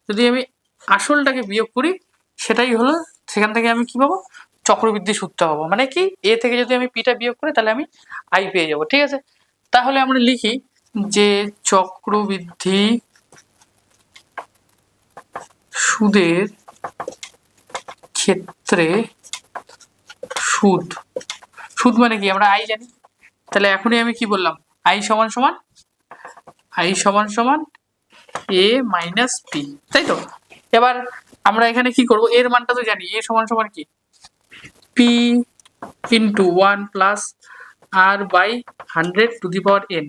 যদি আমি আসলটাকে বিয়োগ করি, সেটাই হলো, সেখান থেকে আমি কি পাবো, চক্রবৃদ্ধি সুদটা পাবো। মানে কি, এ থেকে যদি আমি পিটা বিয়োগ করি তাহলে আমি আই পেয়ে যাবো, ঠিক আছে? তাহলে আমরা লিখি যে চক্রবৃদ্ধি সুদের ক্ষেত্রে সুদ মানে কি আমরা আই জানি। তাহলে এখনই আমি কি বললাম, আই সমান সমান এ মাইনাস পি, তাই তো? এবার আমরা এখানে কি করব, এর মানটা তো জানি, এ সমান সমান কি, P into 1 plus R by 100 to the power n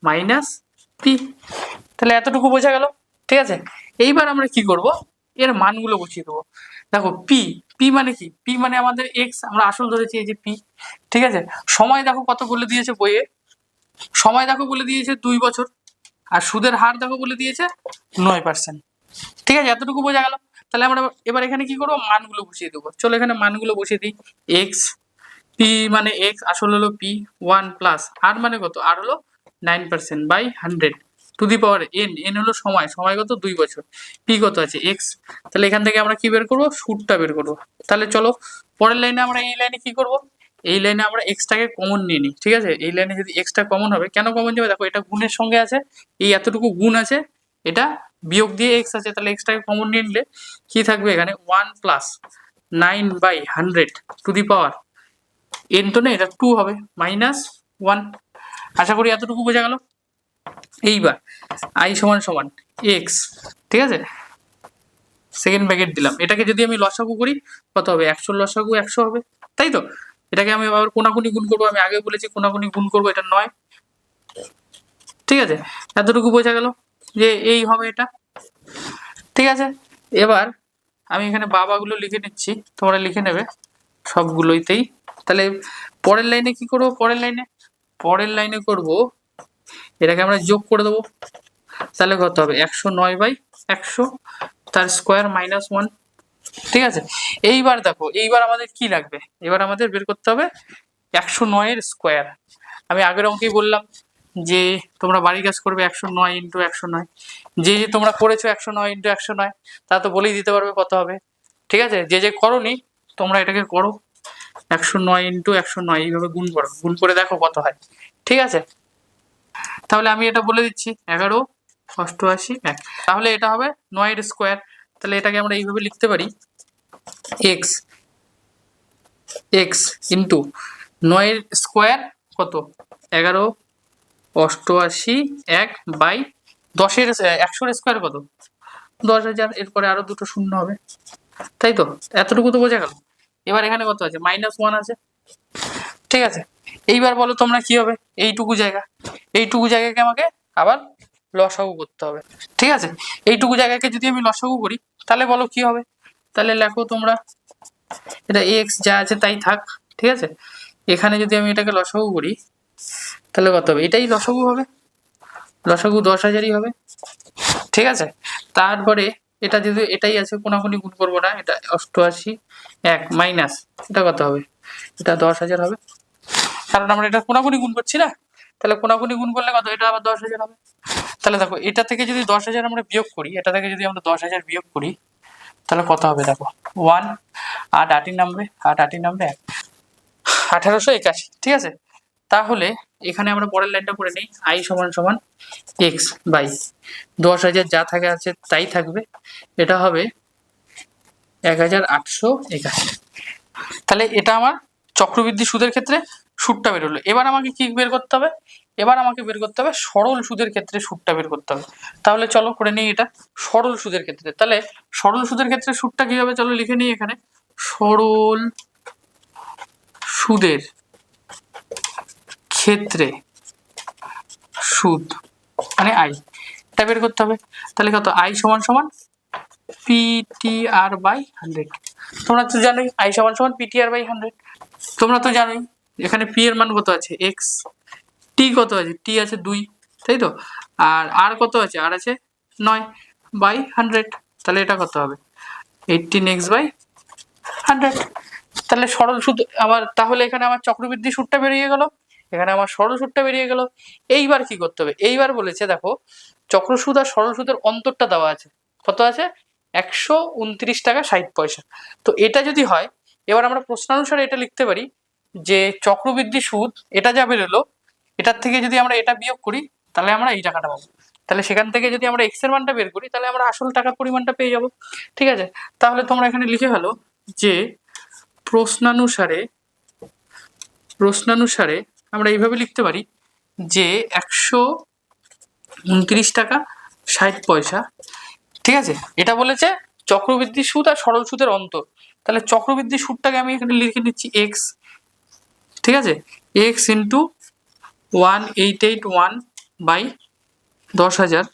minus P. তাহলে এতটুকু বোঝা গেল, ঠিক আছে? এইবার আমরা কি করব, এর মানগুলো বসিয়ে দেবো। দেখো পি মানে কি, পি মানে আমাদের এক্স, আমরা আসল ধরেছি এই যে পি, ঠিক আছে? সময় দেখো কত বলে দিয়েছে বইয়ে, সময় দেখো বলে দিয়েছে 2 বছর, আর সুদের হার দেখো বলে দিয়েছে 9%, ঠিক আছে? এতটুকু বোঝা গেল। তাহলে আমরা এবার এখানে কি করবো, মানগুলো বসিয়ে দেবো। চলো এখানে মানগুলো বসিয়ে দিই। এক্স, পি মানে এক্স আসল হলো পি, 1 প্লাস আর মানে কত, আর হলো 9% by 100 to the power n হলো সময় কত 2 বছর, পি কত আছে এক্স। তাহলে এখান থেকে আমরা কি বের করবো, সুদটা বের করবো। তাহলে চলো পরের লাইনে আমরা এই লাইনে কি করব, এই লাইনে আমরা এক্সটাকে কমন নিয়ে নিই, ঠিক আছে? এই লাইনে যদি এক্সটা কমন হবে, কেন কমন যাবে, দেখো এটা গুণের সঙ্গে আছে, এই এতটুকু গুণ আছে, এটা বিয়োগ দিয়ে এক্স আছে, তাহলে এক্সটাকে কমন নিয়ে নিলে কি থাকবে এখানে, 1 plus 9/100 two the power n তো নেই, এটা 2 হবে, মাইনাস 1। আশা করি এতটুকু বোঝা গেল। এইবার i সমান সমান x, ঠিক আছে? সেকেন্ড ব্র্যাকেট দিলাম, এটাকে যদি আমি লসাগু করি কত হবে, 100 লসাগু 100 হবে, তাই তো? এটাকে আমি আবার কোনাকুনি গুণ করবো, আমি আগে বলেছি কোনাকুনি গুণ করবো, এটা 9, ঠিক আছে? এতটুকু বোঝা গেল যে এই হবে এটা, ঠিক আছে? এবার আমি এখানে বাবাগুলো লিখে নিচ্ছি, তোমরা লিখে নেবে সবগুলোইতেই। তাহলে পরের লাইনে কি করবো, পরের লাইনে করব, এটাকে আমরা যোগ করে দেবো। তাহলে কত হবে, 109/100 তার স্কোয়ার মাইনাস 1, ঠিক আছে? এইবার দেখো, এইবার আমাদের কি লাগবে, এবার আমাদের বের করতে হবে 109 এর স্কোয়ার। আমি আগের অঙ্কেই বললাম যে তোমরা বাড়ির কাজ করবে 109 ইন্টু 109, যে তোমরা করেছো 109 ইন্টু 109, তা তো বলেই দিতে পারবে কত হবে, ঠিক আছে? যে করোনি তোমরা এটাকে করো, 109 ইন্টু 109 এইভাবে গুণ করো, গুণ করে দেখো কত হয়, ঠিক আছে? তাহলে আমি এটা বলে দিচ্ছি, 11 88 1, তাহলে এটা হবে 9 এর স্কোয়ার। তাহলে এটাকে আমরা এইভাবে লিখতে পারি, x ইন্টু 9 এর স্কোয়ার কত, 11 88 1 বাই 10 এর 100 এর স্কোয়ার কত, 10,000, এরপরে আরো দুটো শূন্য হবে, তাই তো? এতটুকু তো বোঝা গেল। এবার এখানে কত আছে, -1 আছে, ঠিক আছে, এইবার বলো তোমরা কি হবে, এইটুকু জায়গাকে আমাকে আবার লসাগু করতে হবে। ঠিক আছে, এইটুকু জায়গাকে যদি আমি লসাগু করি তাহলে বলো কি হবে, তাহলে লেখো তোমরা, এটা এক্স যা আছে তাই থাক। ঠিক আছে, এখানে যদি আমি এটাকে লসাগু করি তাহলে কত হবে, এটাই লসাগু হবে, লসাগু 10,000ই হবে। ঠিক আছে, তারপরে এটা যদি এটাই আছে কোনাকুনি গুণ করবো না, এটা 88 এক মাইনাস এটা কত হবে, এটা 10,000 হবে, কারণ আমরা এটা কোনাকুনি গুণ করছি না, তাহলে কোনাকুনি গুণ করলে কত, এটা আবার 10,000 হবে। তাহলে দেখো এটা থেকে যদি 10,000 আমরা বিয়োগ করি, এটা থেকে যদি আমরা 10,000 বিয়োগ করি তাহলে কত হবে, দেখো 1 8 8 নামবে, 8 8 নামবে 1881। ঠিক আছে, তাহলে এখানে আমরা পরের লাইনটা করে নিই, আই সমান সমান এক্স বাই 10,000 যা থাকে আছে তাই থাকবে, এটা হবে 1881। তাহলে এটা আমার চক্রবৃদ্ধি সুদের ক্ষেত্রে সুদটা বেরোলো। এবার আমাকে কি বের করতে হবে, এবার আমাকে বের করতে হবে সরল সুদের ক্ষেত্রে সুদটা বের করতে হবে। তাহলে চলো করে নিই এটা সরল সুদের ক্ষেত্রে। তাহলে সরল সুদের ক্ষেত্রে সুদটা কি হবে, চলো লিখে নিই এখানে, সরল সুদের ক্ষেত্রে সুদ মানে আই, এটা বের করতে হবে। তাহলে কত, আই সমান সমান পিটিআর বাই 100। তোমরা তো জানোই আই সমান সমান পিটিআর বাই 100, তোমরা তো জানোই এখানে পি এর মান কত আছে এক্স, টি কত আছে, টি আছে 2, তাই তো, আর কত আছে, আর আছে 9 বাই 100, তাহলে এটা কত হবে 18x বাই 100। তাহলে সরল সুদ আমার, তাহলে এখানে আমার চক্রবৃদ্ধি সুদটা বেরিয়ে গেল, এখানে আমার সরল সুদটা বেরিয়ে গেল। এইবার কি করতে হবে, এইবার বলেছে দেখো চক্র সুদ আর সরল সুদের অন্তরটা দেওয়া আছে, কত আছে 129 টাকা 60 পয়সা। তো এটা যদি হয়, এবার আমরা প্রশ্নানুসারে এটা লিখতে পারি যে চক্রবৃদ্ধি সুদ এটা যা বেরোলো, এটার থেকে যদি আমরা এটা বিয়োগ করি তাহলে আমরা এই টাকাটা পাবো, তাহলে সেখান থেকে যদি আমরা এক্স এর মানটা বের করি তাহলে আমরা আসল টাকার পরিমাণটা পেয়ে যাব। ঠিক আছে, তাহলে তোমরা এখানে লিখে ফেলো যে প্রশ্নানুসারে আমরা এইভাবে লিখতে পারি যে 129 টাকা 60 পয়সা। ঠিক আছে, এটা বলেছে চক্রবৃদ্ধি সুদ আর সরল সুদের অন্তর। তাহলে চক্রবৃদ্ধি সুদটাকে আমি এখানে লিখে নিচ্ছি এক্স, ঠিক আছে, এক্স ইন্টু 1881 বাই 10,000।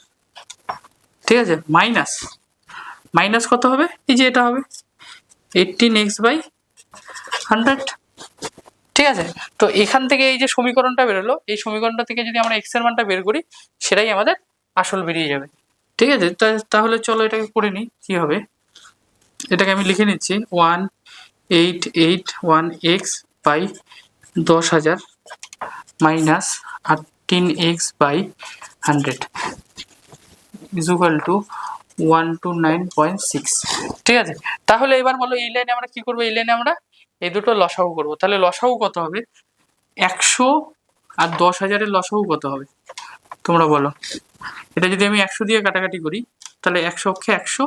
ঠিক আছে, মাইনাস কত হবে, এই যে এটা হবে 18x বাই 100। ঠিক আছে, তো এখান থেকে এই যে সমীকরণটা বেরোলো, এই সমীকরণটা থেকে যদি আমরা এক্স এর মানটা বের করি সেটাই আমাদের আসল বেরিয়ে যাবে। ঠিক আছে, তাহলে চলো এটাকে করে নিই কি হবে, এটাকে আমি লিখে নিচ্ছি 1881x by 10,000 minus 18x by 100 is equal to 129.6। ঠিক আছে, তাহলে এবার বলো এই লাইনে আমরা কি করবো, এই লাইনে আমরা এই দুটো লসাগু করবো। তাহলে লসাগু কত হবে, 100 আর 10,000-এর লসাগু কত হবে তোমরা বলো। এটা যদি আমি 100 দিয়ে কাটাকাটি করি তাহলে 100 অক্ষে 100,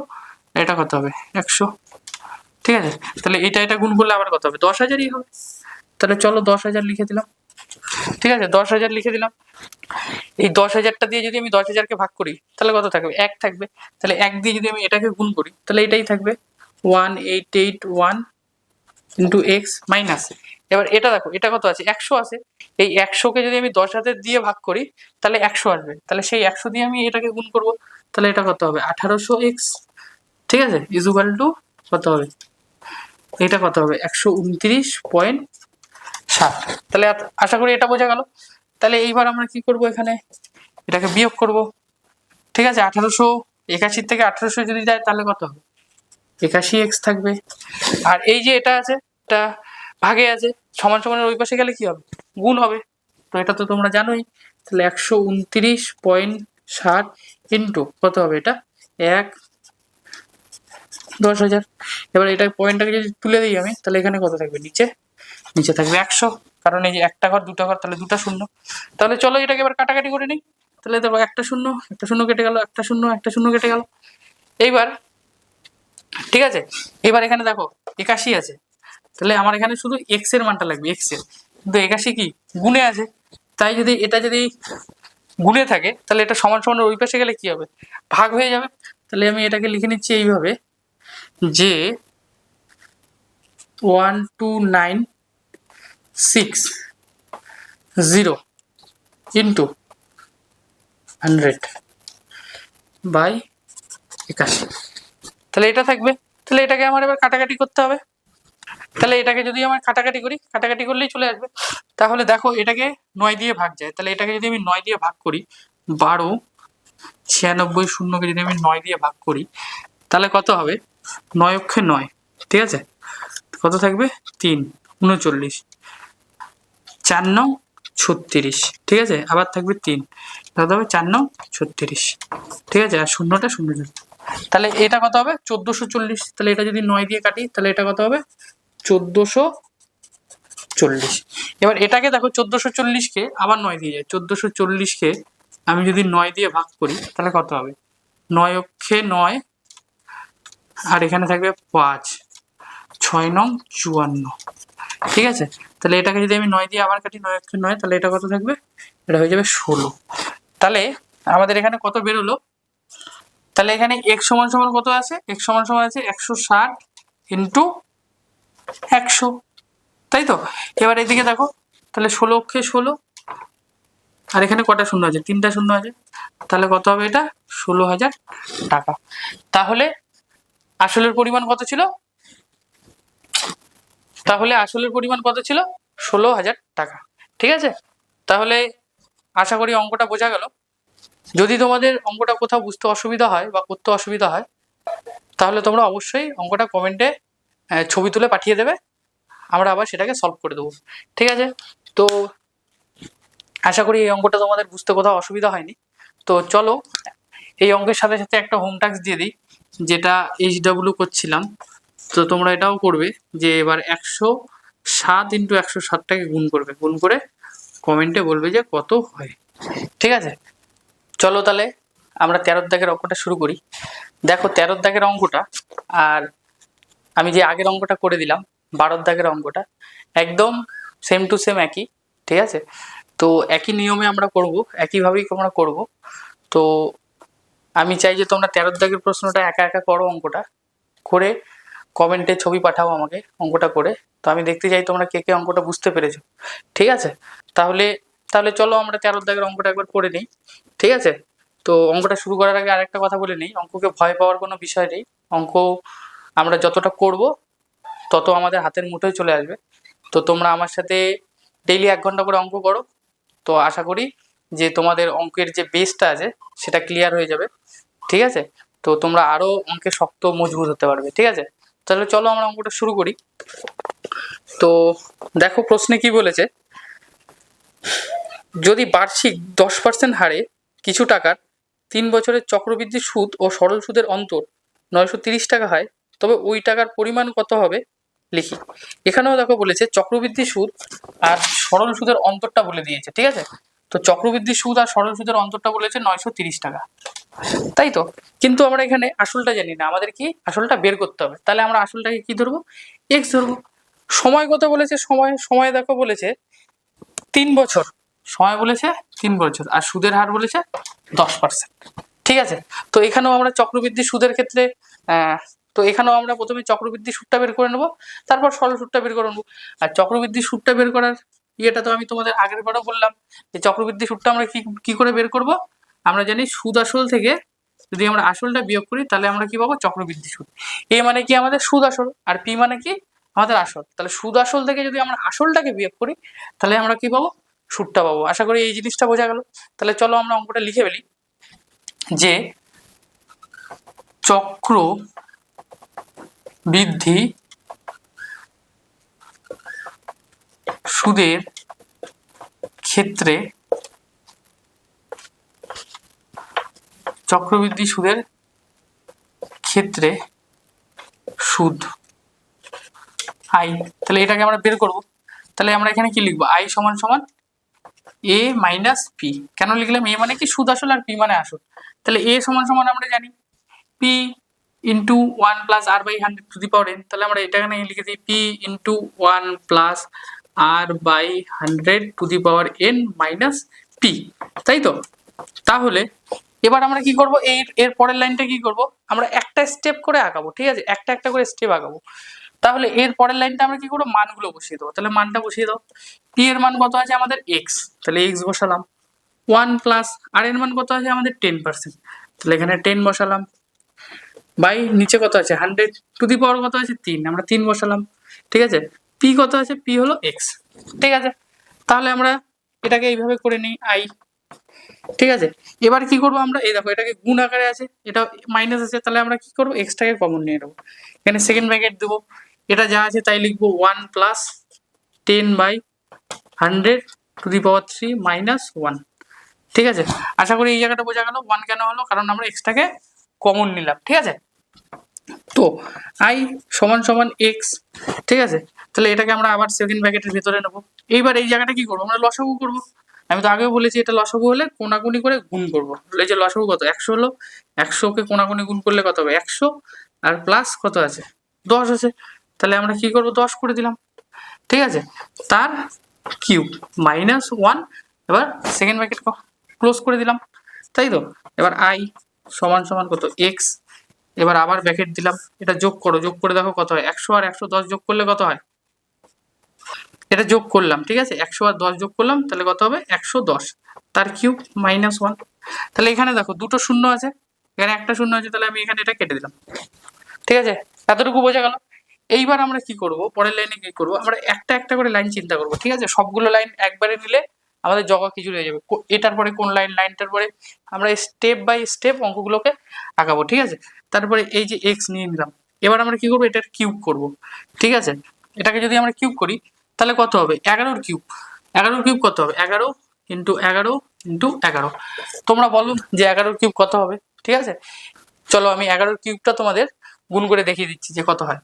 এটা কত হবে 100। ঠিক আছে, তাহলে এটা গুণ করলে আবার কত হবে 10,000ই হবে। তাহলে চলো 10,000 লিখে দিলাম। ঠিক আছে, 10,000 লিখে দিলাম। এই 10,000টা দিয়ে যদি আমি 10,000-কে ভাগ করি তাহলে কত থাকবে, 1 থাকবে। তাহলে 1 দিয়ে যদি আমি এটাকে গুণ করি তাহলে এটাই থাকবে 1881 ইন্টু এক্স মাইনাস, এবার এটা দেখো এটা কত আছে 100 আছে, এই 100-কে যদি আমি 10,000 দিয়ে ভাগ করি তাহলে 100 আসবে, তাহলে সেই 100 দিয়ে আমি এটাকে গুণ করব, তাহলে এটা কত হবে 1800x। ঠিক আছে, ইজ ইকুয়াল টু কত হবে, এটা কত হবে 129.7। তাহলে আশা করি এটা বোঝা গেল। তাহলে এইবার আমরা কি করব, এখানে এটাকে বিয়োগ করব। ঠিক আছে, 1881 থেকে 1800 যদি যায় তাহলে কত হবে 81x থাকবে, আর এই যে এটা আছে এটা ভাগে আছে, সমান সমানের ওই পাশে গেলে কি হবে গুণ হবে, তো এটা তো তোমরা জানোই। তাহলে 129.7 ইন্টু কত হবে, এটা 10,000। এবার এটা পয়েন্টটাকে যদি তুলে দিই আমি তাহলে এখানে কত থাকবে, নিচে থাকবে 100, কারণ এই যে একটা ঘর দুটো ঘর তাহলে দুটা শূন্য। তাহলে চলো এটাকে এবার কাটাকাটি করে নিই, তাহলে দেখো একটা শূন্য কেটে গেল, একটা শূন্য কেটে গেল। এইবার ঠিক আছে, এবার এখানে দেখো 81 আছে, তাহলে আমার এখানে শুধু এক্স এর মানটা লাগবে, এক্স এর, কিন্তু 81 কি গুণে আছে, তাই যদি এটা যদি গুণে থাকে তাহলে এটা সমান সমান ওই পাশে গেলে কি হবে ভাগ হয়ে যাবে। তাহলে আমি এটাকে লিখে নিচ্ছি এইভাবে যে 6 ইন্টু 100/81, তাহলে এটা থাকবে। তাহলে এটাকে আমার এবার কাটাকাটি করতে হবে। তাহলে এটাকে যদি আমার কাটাকাটি করি, কাটাকাটি করলেই চলে আসবে। তাহলে দেখো এটাকে 9 দিয়ে ভাগ যায়, তাহলে এটাকে যদি আমি 9 দিয়ে ভাগ করি, 12 96 শূন্যকে যদি আমি 9 দিয়ে ভাগ করি, তাহলে কত হবে? 9 অক্ষে 9, ঠিক আছে, কত থাকবে? 3 39, 4 9 36, ঠিক আছে, আবার থাকবে 3, কত হবে? 4 9 36, ঠিক আছে, আর শূন্যটা শূন্য। তাহলে এটা কত হবে? 1440। তাহলে এটা যদি 9 দিয়ে কাটি, তাহলে এটা কত হবে? 1440। এবার এটাকে দেখো 1440-কে আবার 9 দিয়ে যায়, 1440-কে আমি যদি 9 দিয়ে ভাগ করি, তাহলে কত হবে? 9 অক্ষে 9, আর এখানে থাকবে 5, 6 9 54, ঠিক আছে। তাহলে এটাকে যদি আমি 9 দিয়ে আবার কাটি, 9 অক্ষে 9, তাহলে এটা কত থাকবে? এটা হয়ে যাবে 16। তাহলে আমাদের এখানে কত বেরোলো? তাহলে এখানে x সমান সমান কত আছে? x সমান সমান আছে 160 ইন্টু 100, তাই তো। এবার এদিকে দেখো, তাহলে 16 অক্ষে 16, আর এখানে কটা শূন্য আছে? 3টা শূন্য আছে, তাহলে কত হবে? এটা 16,000 টাকা। তাহলে আসলের পরিমাণ কত ছিল? তাহলে আসলের পরিমাণ কত ছিল? 16,000 টাকা, ঠিক আছে। তাহলে আশা করি অঙ্কটা বোঝা গেল। যদি তোমাদের অঙ্কটা কোথাও বুঝতে অসুবিধা হয় বা করতে অসুবিধা হয়, তাহলে তোমরা অবশ্যই অঙ্কটা কমেন্টে ছবি তুলে পাঠিয়ে দেবে, আমরা আবার সেটাকে সলভ করে দেবো, ঠিক আছে। তো আশা করি এই অঙ্কটা তোমাদের বুঝতে কোথাও অসুবিধা হয়নি। তো চলো এই অঙ্কের সাথে সাথে একটা হোম টাস্ক দিয়ে দিই, যেটা HW করছিলাম, তো তোমরা এটাও করবে, যে এবার 107 ইন্টু 107টাকে গুণ করবে, গুণ করে কমেন্টে বলবে যে কত হয়, ঠিক আছে। চলো তাহলে আমরা 13 দাগের অঙ্কটা শুরু করি। দেখো 13 দাগের অঙ্কটা আর আমি যে আগের অঙ্কটা করে দিলাম 12 দাগের অঙ্কটা একদম সেম টু সেম একই, ঠিক আছে। তো একই নিয়মে আমরা করব, একইভাবেই আমরা করব। তো আমি চাই যে তোমরা 13 দাগের প্রশ্নটা একা একা করো, অঙ্কটা করে কমেন্টে ছবি পাঠাও আমাকে অঙ্কটা করে। তো আমি দেখতে চাই তোমরা কে কে অঙ্কটা বুঝতে পেরেছো, ঠিক আছে। তাহলে তাহলে চলো আমরা 13 দাগের অঙ্কটা একবার করে নিই, ঠিক আছে। তো অঙ্কটা শুরু করার আগে আরেকটা কথা বলে নিই, অঙ্ককে ভয় পাওয়ার কোনো বিষয় নেই। অঙ্ক আমরা যতটা করব তত আমাদের হাতের মুঠোয় চলে আসবে। তো তোমরা আমার সাথে ডেইলি 1 ঘন্টা করে অঙ্ক করো, তো আশা করি যে তোমাদের অঙ্কের যে বেসটা আছে সেটা ক্লিয়ার হয়ে যাবে, ঠিক আছে। তো তোমরা আরো অঙ্কে শক্ত মজবুত হতে পারবে, ঠিক আছে। তাহলে চলো আমরা অঙ্কটা শুরু করি। তো দেখো প্রশ্নে কি বলেছে, যদি বার্ষিক 10% হারে কিছু টাকার 3 বছরের চক্রবৃদ্ধি সুদ ও সরল সুদের অন্তর 930 টাকা হয়, তবে ওই টাকার পরিমাণ কত হবে লিখি। এখানেও দেখো বলেছে চক্রবৃদ্ধি সুদ আর সরল সুদের অন্তরটা বলে দিয়েছে, ঠিক আছে। তো চক্রবৃদ্ধি সুদ আর সরল সুদের অন্তরটা বলেছে 930 টাকা, তাই তো। কিন্তু আমরা এখানে আসলটা জানি না, আমাদের কি আসলটা বের করতে হবে। তাহলে আমরা আসলটাকে কি ধরবো? এক্স ধরবো। সময় কত বলেছে? সময় সময় দেখো বলেছে 3 বছর, সময় বলেছে 3 বছর, আর সুদের হার বলেছে 10%, ঠিক আছে। তো এখানেও আমরা চক্রবৃদ্ধি সুদের ক্ষেত্রে তো এখানেও আমরা প্রথমে চক্রবৃদ্ধি সুদটা বের করে নেবো, তারপর সরল সুদটা বের করে নেবো। আর চক্রবৃদ্ধি সুদটা বের করার ইয়েটা তো আমি তোমাদের আগের বারও বললাম, যে চক্রবৃদ্ধি সুদটা আমরা কি করে বের করব। আমরা জানি সুদ আসল থেকে যদি আমরা আসলটা বিয়োগ করি, তাহলে আমরা কি পাবো? চক্রবৃদ্ধি সুদ। এ মানে কি? আমাদের সুদ আসল। আর পি মানে কি? আমাদের আসল। তাহলে সুদ আসল থেকে যদি আমরা আসলটাকে বিয়োগ করি, তাহলে আমরা কি পাবো? সুদটা পাবো। আশা করি এই জিনিসটা বোঝা গেল। তাহলে চলো আমরা অঙ্কটা লিখে ফেলি, যে চক্র বৃদ্ধি সুদের ক্ষেত্রে চক্রবৃদ্ধি সুদের ক্ষেত্রে সুদ আই, তাহলে এটাকে আমরা বের করব। তাহলে আমরা এখানে কি লিখবো? আই সমান সমান এ মাইনাস পি। কেন লিখলাম? এ মানে কি? সুদ আসল, আর পি মানে আসল। তাহলে এ সমান সমান আমরা জানি P into 1 plus R by 100 to the power n। তাহলে আমরা এটা এখানে লিখে দিই P into 1 plus R by 100 to the power n minus P, তাই তো। তাহলে এবার আমরা কি করব? এর পরের লাইনটা কি করব? আমরা একটা স্টেপ করে আঁকাবো, ঠিক আছে, একটা একটা করে স্টেপ আঁকাবো। তাহলে এর পরের লাইনটা আমরা কি করবো, মানগুলো বসিয়ে দেবো। তাহলে মানটা বসিয়ে দাও। পি এর মান কত আছে আমাদের এক্স, তাহলে এক্স বসালাম। 1 + আর এর মান কত আছে আমাদের 10%, তাহলে এখানে 10 বসালাম। বাই নিচে কত আছে 100 টু দি পাওয়ার কত আছে 3, আমরা 3 বসালাম। ঠিক আছে, পি কত আছে, পি হলো এক্স। ঠিক আছে, তাহলে আমরা এটাকে এইভাবে করে নিই আই। ঠিক আছে, এবার কি করবো আমরা, এই দেখো এটাকে গুণ আকারে আছে, এটা মাইনাস আছে, তাহলে আমরা কি করবো এক্সটাকে কমন নিয়ে নেবো। এখানে সেকেন্ড ব্র্যাকেট দেবো, এটা যা আছে তাই লিখবো 1 + 10/100 টু দি পাওয়ার 3 - 1। ঠিক আছে, আশা করি এই জায়গাটা বোঝা গেল 1 কেন হলো, কারণ আমরা এক্সটাকে কমন নিলাম। ঠিক আছে, তো আই সমান সমান এক্স। ঠিক আছে, তাহলে এটাকে আমরা আবার সেকেন্ড ব্র্যাকেটের ভিতরে নেবো। এইবার এই জায়গাটা কি করবো, আমরা লসাগু করবো। আমি তো আগেও বলেছি এটা লসাগু হলে কোনাকুনি করে গুণ করবো। এই যে লসাগু কত 100 হলো, 100কে কোনাকুনি গুণ করলে কত হবে 100, আর প্লাস কত আছে 10 আছে, তাহলে আমরা কি করবো 10 করে দিলাম। ঠিক আছে, তার কিউব -1, এবার সেকেন্ড ব্র্যাকেট ক্লোজ করে দিলাম, তাই তো। এবার আই সমান সমান কত এক্স, এবার আবার ব্র্যাকেট দিলাম, এটা যোগ করো, যোগ করে দেখো কত হয়, 100 আর 110 যোগ করলে কত হয়, এটা যোগ করলাম। ঠিক আছে, 100 আর 10 যোগ করলাম, তাহলে কত হবে 110, তার কিউব -1। তাহলে এখানে দেখো দুটো শূন্য আছে, এখানে একটা শূন্য আছে, তাহলে আমি এখানে এটা কেটে দিলাম। ঠিক আছে, এতটুকু বোঝা গেল। এইবার আমরা কি করব, পরের লাইনে কি করব, আমরা একটা একটা করে লাইন চিন্তা করব। ঠিক আছে, সবগুলো লাইন একবারে নিলে আমাদের জগা খিচুড়ি হয়ে যাবে। এটার পরে কোন লাইন, লাইনটার পরে আমরা স্টেপ বাই স্টেপ অঙ্কগুলোকে আঁকাবো। ঠিক আছে, তারপরে এই যে এক্স নিয়ে নিলাম, এবার আমরা কি করবো এটার কিউব করব। ঠিক আছে, এটাকে যদি আমরা কিউব করি তাহলে কত হবে 11 কিউব। 11 কিউব কত হবে 11 ইন্টু 11 ইন্টু 11। তোমরা বলো যে 11 কিউব কত হবে। ঠিক আছে, চলো আমি 11 কিউবটা তোমাদের গুণ করে দেখিয়ে দিচ্ছি যে কত হয়।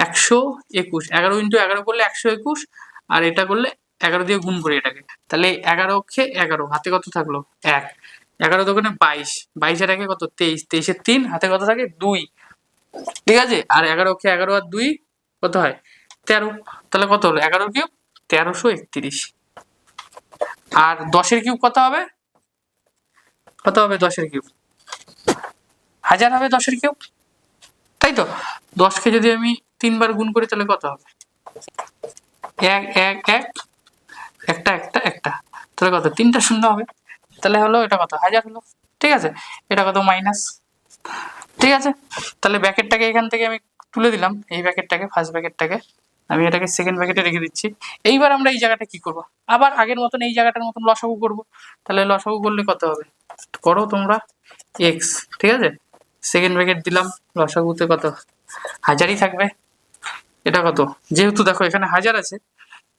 121, 11 ইন্টু 11 করলে 121, আর এটা করলে 11 দিয়ে গুণ করি এটাকে, তাহলে 11 অক্ষে 11, হাতে কত থাকলো 1, 11 দোকানে 22, 22 এর একে কত 23, 23 এর 3, হাতে কত থাকে 2। ঠিক আছে, আর 11 অক্ষে 11 আর 2 কত হয় 13, তাহলে কত হলো 11 কিউব 1331। আর 10 এর কিউব কত হবে, কত হবে 10 এর কিউব 1000 হবে 10 এর কিউব, তাই তো। 10কে যদি আমি 3 বার গুণ করি তাহলে কত হবে 1 1 1, একটা একটা একটা, তাহলে কত 3টা শূন্য হবে, তাহলে হলো এটা কত 1000 হলো। ঠিক আছে, এটা কত মাইনাস। ঠিক আছে, তাহলে ব্র্যাকেটটাকে এখান থেকে আমি তুলে দিলাম, এই ব্র্যাকেটটাকে ফার্স্ট ব্র্যাকেটটাকে আমি এটাকে সেকেন্ড ব্র্যাকেটে রেখে দিচ্ছি। এইবার আমরা এই জায়গাটা কি করব, আবার আগের মতন এই জায়গাটার মতন লসাগু করব। তাহলে লসাগু করলে কত হবে, করো তোমরা এক্স। ঠিক আছে, সেকেন্ড ব্র্যাকেট দিলাম, লসাগুতে কত 1000ই থাকবে। এটা কত, যেহেতু দেখো এখানে 1000 আছে,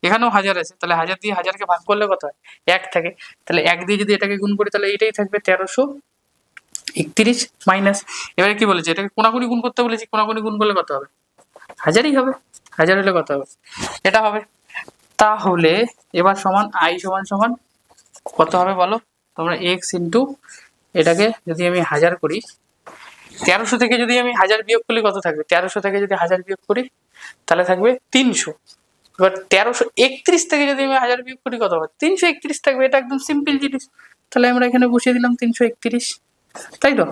এখানেও 1000 আছে, তাহলে 1000 দিয়ে 1000কে ভাগ করলে কত হয় 1 থাকে, তাহলে 1 দিয়ে যদি এটাকে গুণ করি তাহলে এইটাই থাকবে 1331 মাইনাস। এবারে কি বলেছে, এটাকে কোনাকুনি গুণ করতে বলেছি, কোনাকুনি গুণ করলে কত হবে 1000ই হবে, 1000 হলে কত হবে এটা হবে। তাহলে এবার সমান আই সমান সমান কত হবে বলো তোমরা, এক্স ইন্টু এটাকে যদি আমি 1000 করি, 1300 থেকে যদি আমি 1000 বিয়োগ করলে কত থাকবে, 1300 থেকে যদি 1000 বিয়োগ করি তাহলে থাকবে 300। এবার 1331 থেকে যদি আমি 1000 বিয়োগ করি কত হবে 331 থাকবে, এটা একদম সিম্পল জিনিস। তাহলে আমরা এখানে বসিয়ে দিলাম 331, তাই তো।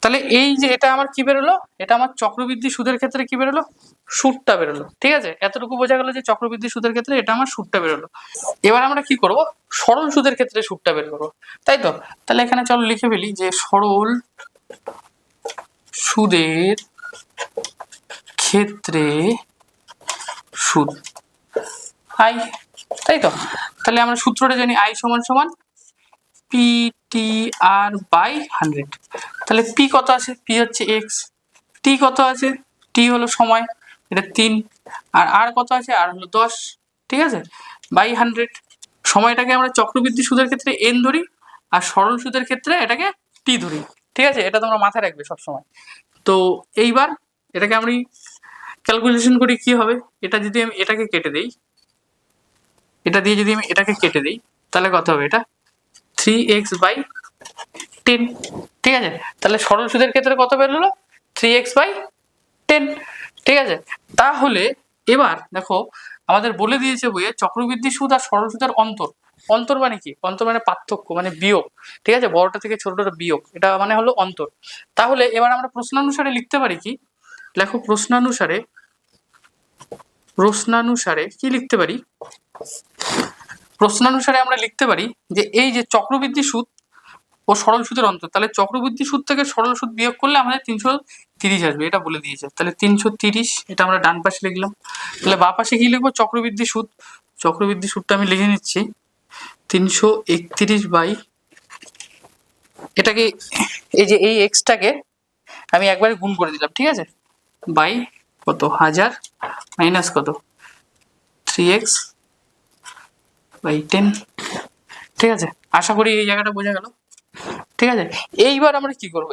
তাহলে এই যে এটা আমার কি বেরোলো, এটা আমার চক্রবৃদ্ধি সুদের ক্ষেত্রে কি বেরোলো, সুদটা বেরোলো। ঠিক আছে, এতটুকু বোঝা গেল যে চক্রবৃদ্ধি সুদের ক্ষেত্রে এটা আমার সুদটা বেরোলো। এবার আমরা কি করব, সরল সুদের ক্ষেত্রে সুদটা বের করবো, তাই তো। তাহলে এখানে চলো লিখে ফেলি যে সরল সুদের ক্ষেত্রে সুদ আই, তাই তো। তাহলে আমরা সূত্রটা জানি আই সমান সমান PTR/100। তাহলে পি কত আছে, পি হচ্ছে এক্স, টি কত আছে, টি হলো সময়, এটা 3, আর আর কত আছে, আর হলো 10। ঠিক আছে, বাই 100। সময়টাকে আমরা চক্রবৃদ্ধি সুদের ক্ষেত্রে এন ধরি, আর সরল সুদের ক্ষেত্রে এটাকে টি ধরি। ঠিক আছে, এটা তোমরা মাথায় রাখবে সব সময়। তো এইবার এটাকে আমি ক্যালকুলেশন করি কি হবে, এটা যদি আমি এটাকে কেটে দিই, এটা দিয়ে যদি আমি এটাকে কেটে দিই তাহলে কত হবে, এটা 3x/10। ঠিক আছে, তাহলে সরল সুদের ক্ষেত্রে কত বেরোলো 3x/10। ঠিক আছে, তাহলে এবার দেখো আমাদের বলে দিয়েছে বইয়ে চক্রবৃদ্ধি সুদ আর সরল সুদের অন্তর। অন্তর মানে কি, অন্তর মানে পার্থক্য, মানে বিয়োগ। ঠিক আছে, বড়টা থেকে ছোটটা বিয়োগ, এটা মানে হলো অন্তর। তাহলে এবার আমরা প্রশ্নানুসারে লিখতে পারি কি, দেখো প্রশ্নানুসারে প্রশ্নানুসারে কি লিখতে পারি, প্রশ্নানুসারে আমরা লিখতে পারি যে এই যে চক্রবৃদ্ধি সুদ ও সরল সুদের অন্তর, তাহলে চক্রবৃদ্ধি সুদ থেকে সরল সুদ বিয়োগ করলে আমাদের 330 আসবে, এটা বলে দিয়েছে। তাহলে 330 এটা আমরা ডান পাশে লিখলাম। তাহলে বাঁ পাশে কি লিখবো, চক্রবৃদ্ধি সুদ, চক্রবৃদ্ধি সুদটা আমি লিখে নিচ্ছি 331 বাই এটাকে, এই যে এই এক্সটাকে আমি একবারে গুণ করে দিলাম, ঠিক আছে, বাই কত 1000 মাইনাস কত 3x বাই 10, ঠিক আছে। আশা করি এই জায়গাটা বোঝা গেল, ঠিক আছে। এইবার আমরা কি করব,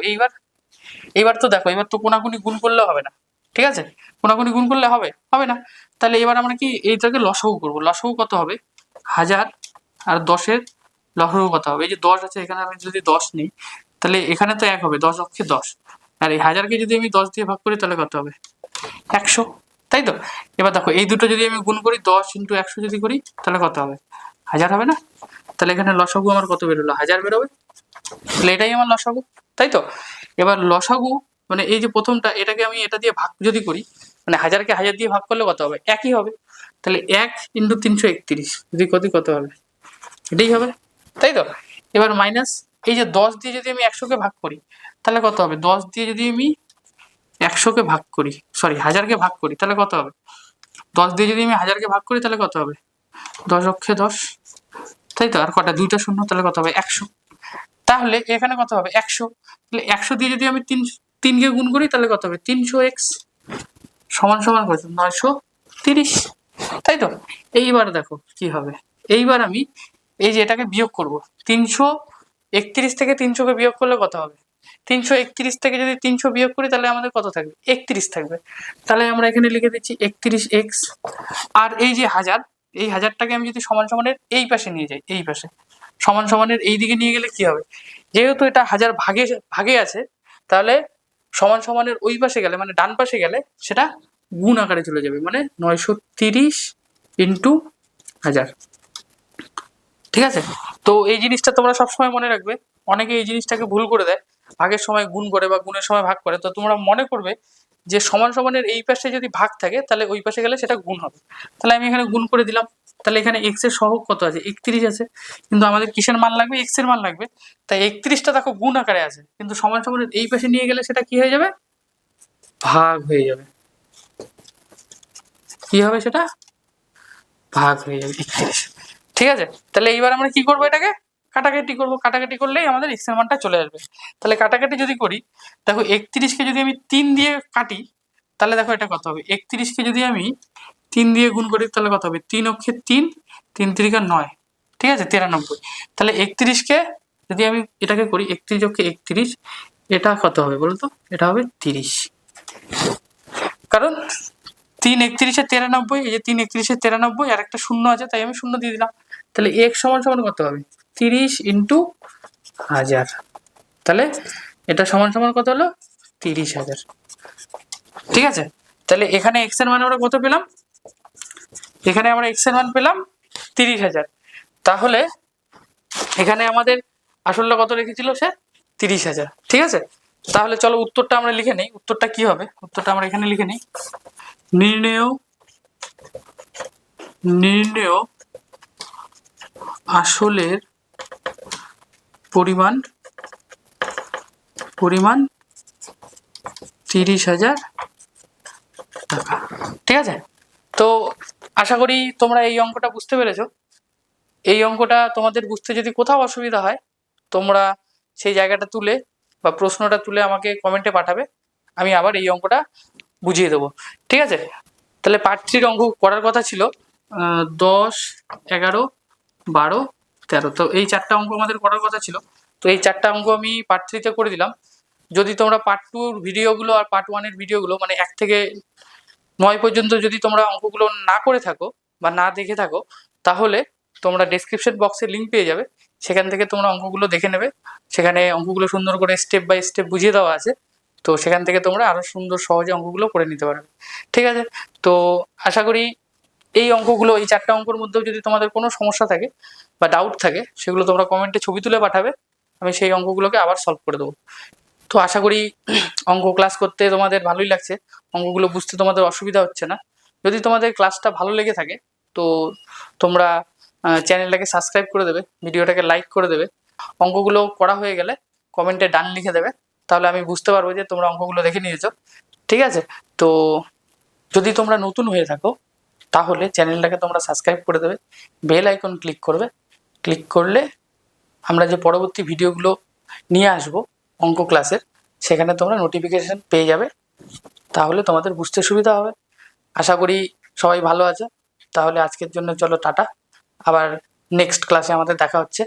এইবার তো দেখো, এবার তো কোনাকুনি গুণ করলে হবে না, ঠিক আছে, কোনাকুনি গুণ করলে হবে না। তাহলে এবার আমরা কি এইটাকে লসাগু করব, লসাগু কত হবে 1000 আর 10-এর লসাগু কত হবে, এই যে 10 আছে এখানে আমি যদি 10 নিই তাহলে এখানে তো 1 হবে, 10 অক্ষে 10, আর এই 1000কে যদি আমি 10 দিয়ে ভাগ করি তাহলে কত হবে 100, তাই তো। এবার দেখো এই দুটো যদি আমি গুণ করি 10 × 100 যদি করি তাহলে কত হবে 1000 হবে না। তাহলে এখানে লসাগু আমার কত বেরোলো 1000 বেরোবে, তাহলে এটাই আমার লসাগু, তাই তো। এবার লসাগু মানে এই যে প্রথমটা, এটাকে আমি এটা দিয়ে ভাগ যদি করি, মানে 1000কে 1000 দিয়ে ভাগ করলে কত হবে, একই হবে। তাহলে 1 × 331 যদি কত হবে, এটাই হবে, তাই তো। এবার মাইনাস এই যে 10 দিয়ে যদি আমি 100কে ভাগ করি তাহলে কত হবে, 10 দিয়ে যদি আমি 100কে ভাগ করি, সরি 1000কে ভাগ করি তাহলে কত হবে, 10 দিয়ে যদি আমি 1000কে ভাগ করি তাহলে কত হবে 10 অক্ষে 10, তাই তো। আর কটা, দুইটা শূন্য, তাহলে কত হবে 100। তাহলে এখানে কত হবে 100, তাহলে 100 দিয়ে যদি আমি 3কে গুণ করি তাহলে কত হবে 300x সমান সমান কত 930, তাই তো। এইবার দেখো কি হবে, এইবার আমি এই যে এটাকে বিয়োগ করব, 331 থেকে 300কে বিয়োগ করলে কত হবে, 331 থেকে যদি 300 বিয়োগ করি তাহলে আমাদের কত থাকবে 31 থাকবে। তাহলে আমরা এখানে লিখে দিচ্ছি 31x, আর এই যে 1000, এই 1000টাকে আমি যদি সমান সমানের এই পাশে নিয়ে যাই, এই পাশে সমান সমানের এই দিকে নিয়ে গেলে কি হবে, যেহেতু এটা 1000 ভাগে আছে, তাহলে সমান সমানের ওই পাশে গেলে মানে ডান পাশে গেলে সেটা গুণ আকারে চলে যাবে, মানে 930 × 1000, ঠিক আছে। তো এই জিনিসটা তোমরা সবসময় মনে রাখবে, অনেকে এই জিনিসটাকে ভুল করে দেয়, ভাগের সময় গুণ করে বা গুণের সময় ভাগ করে। তো তোমরা মনে করবে যে সমান সমানের এই পাশে যদি ভাগ থাকে তাহলে ওই পাশে গেলে সেটা গুণ হবে। তাহলে আমি এখানে গুণ করে দিলাম, তাহলে এখানে x এর সহগ কত আছে 31 আছে, কিন্তু আমাদের কিসের মান লাগবে, x এর মান লাগবে। তাই 31টা দেখো গুণ আকারে আছে, কিন্তু সমান সমানের এই পাশে নিয়ে গেলে সেটা কি হয়ে যাবে, ভাগ হয়ে যাবে। কি হবে সেটা, ভাগ হয়ে যাবে 31, ঠিক আছে। তাহলে এইবার আমরা কি করবো, এটাকে কাটাকাটি করবো, কাটাকাটি করলেই আমাদের x এর মানটা চলে আসবে। তাহলে কাটাকাটি যদি করি, দেখো 31কে যদি আমি 3 দিয়ে কাটি তাহলে দেখো এটা কত হবে, 31কে যদি আমি 3 দিয়ে গুণ করি তাহলে কত হবে 3 অক্ষে 3, 3 × 3 = 9, ঠিক আছে 93। তাহলে 31কে যদি আমি এটাকে করি 31 অক্ষে 31, এটা কত হবে বলতো, এটা হবে 30, কারণ 3 × 31 = 93, এই যে 3 × 31 = 93 আর একটা শূন্য আছে তাই আমি শূন্য দিয়ে দিলাম। তাহলে x সমান সমান কত হবে 30 × 1000, তাহলে এটা সমান সমান কত হলো 30,000, ঠিক আছে। তাহলে এখানে x এর মান আমরা কত পেলাম, এখানে আমরা x এর মান পেলাম 30,000। তাহলে এখানে আমাদের আসলটা কত রেখেছিল সে 30,000, ঠিক আছে। তাহলে চলো উত্তরটা আমরা লিখে নেই, উত্তরটা কি হবে, উত্তরটা আমরা এখানে লিখে নেই, নির্ণেয় আসলের পরিমাণ 30,000 টাকা, ঠিক আছে। তো আশা করি তোমরা এই অঙ্কটা বুঝতে পেরেছো। এই অঙ্কটা তোমাদের বুঝতে যদি কোথাও অসুবিধা হয় তোমরা সেই জায়গাটা তুলে বা প্রশ্নটা তুলে আমাকে কমেন্টে পাঠাবে, আমি আবার এই অঙ্কটা বুঝিয়ে দেবো, ঠিক আছে। তাহলে পার্ট 3 অঙ্ক করার কথা ছিল 10, 11, 12, 13, তো এই 4টা অঙ্ক আমাদের করার কথা ছিল। তো এই 4টা অঙ্ক আমি পার্ট 3-তে করে দিলাম। যদি তোমরা পার্ট 2-র ভিডিওগুলো আর পার্ট 1-এর ভিডিওগুলো মানে 1 থেকে 9 পর্যন্ত যদি তোমরা অঙ্কগুলো না করে থাকো বা না দেখে থাকো, তাহলে তোমরা ডেসক্রিপশন বক্সে লিঙ্ক পেয়ে যাবে, সেখান থেকে তোমরা অঙ্কগুলো দেখে নেবে। সেখানে অঙ্কগুলো সুন্দর করে স্টেপ বাই স্টেপ বুঝিয়ে দেওয়া আছে, তো সেখান থেকে তোমরা আরও সুন্দর সহজে অঙ্কগুলো করে নিতে পারবে, ঠিক আছে। তো আশা করি এই অঙ্কগুলো, এই 4টা অঙ্কের মধ্যেও যদি তোমাদের কোনো সমস্যা থাকে বা ডাউট থাকে সেগুলো তোমরা কমেন্টে ছবি তুলে পাঠাবে, আমি সেই অঙ্কগুলোকে আবার সলভ করে দেবো। তো আশা করি অঙ্ক ক্লাস করতে তোমাদের ভালোই লাগছে, অঙ্কগুলো বুঝতে তোমাদের অসুবিধা হচ্ছে না। যদি তোমাদের ক্লাসটা ভালো লেগে থাকে তো তোমরা চ্যানেলটাকে সাবস্ক্রাইব করে দেবে, ভিডিওটাকে লাইক করে দেবে, অঙ্কগুলো করা হয়ে গেলে কমেন্টে ডান লিখে দেবে, তাহলে আমি বুঝতে পারবো যে তোমরা অঙ্কগুলো দেখে নিয়েছো। ঠিক আছে? তো যদি তোমরা নতুন হয়ে থাকো তাহলে চ্যানেলটাকে তোমরা সাবস্ক্রাইব করে দেবে, বেল আইকন ক্লিক করবে, ক্লিক করলে আমরা যে পরবর্তী ভিডিওগুলো নিয়ে আসবো অঙ্ক ক্লাসের, সেখানে তোমরা নোটিফিকেশান পেয়ে যাবে, তাহলে তোমাদের বুঝতে সুবিধা হবে। আশা করি সবাই ভালো আছে। তাহলে আজকের জন্য চলো টাটা, আবার নেক্সট ক্লাসে আমাদের দেখা হচ্ছে।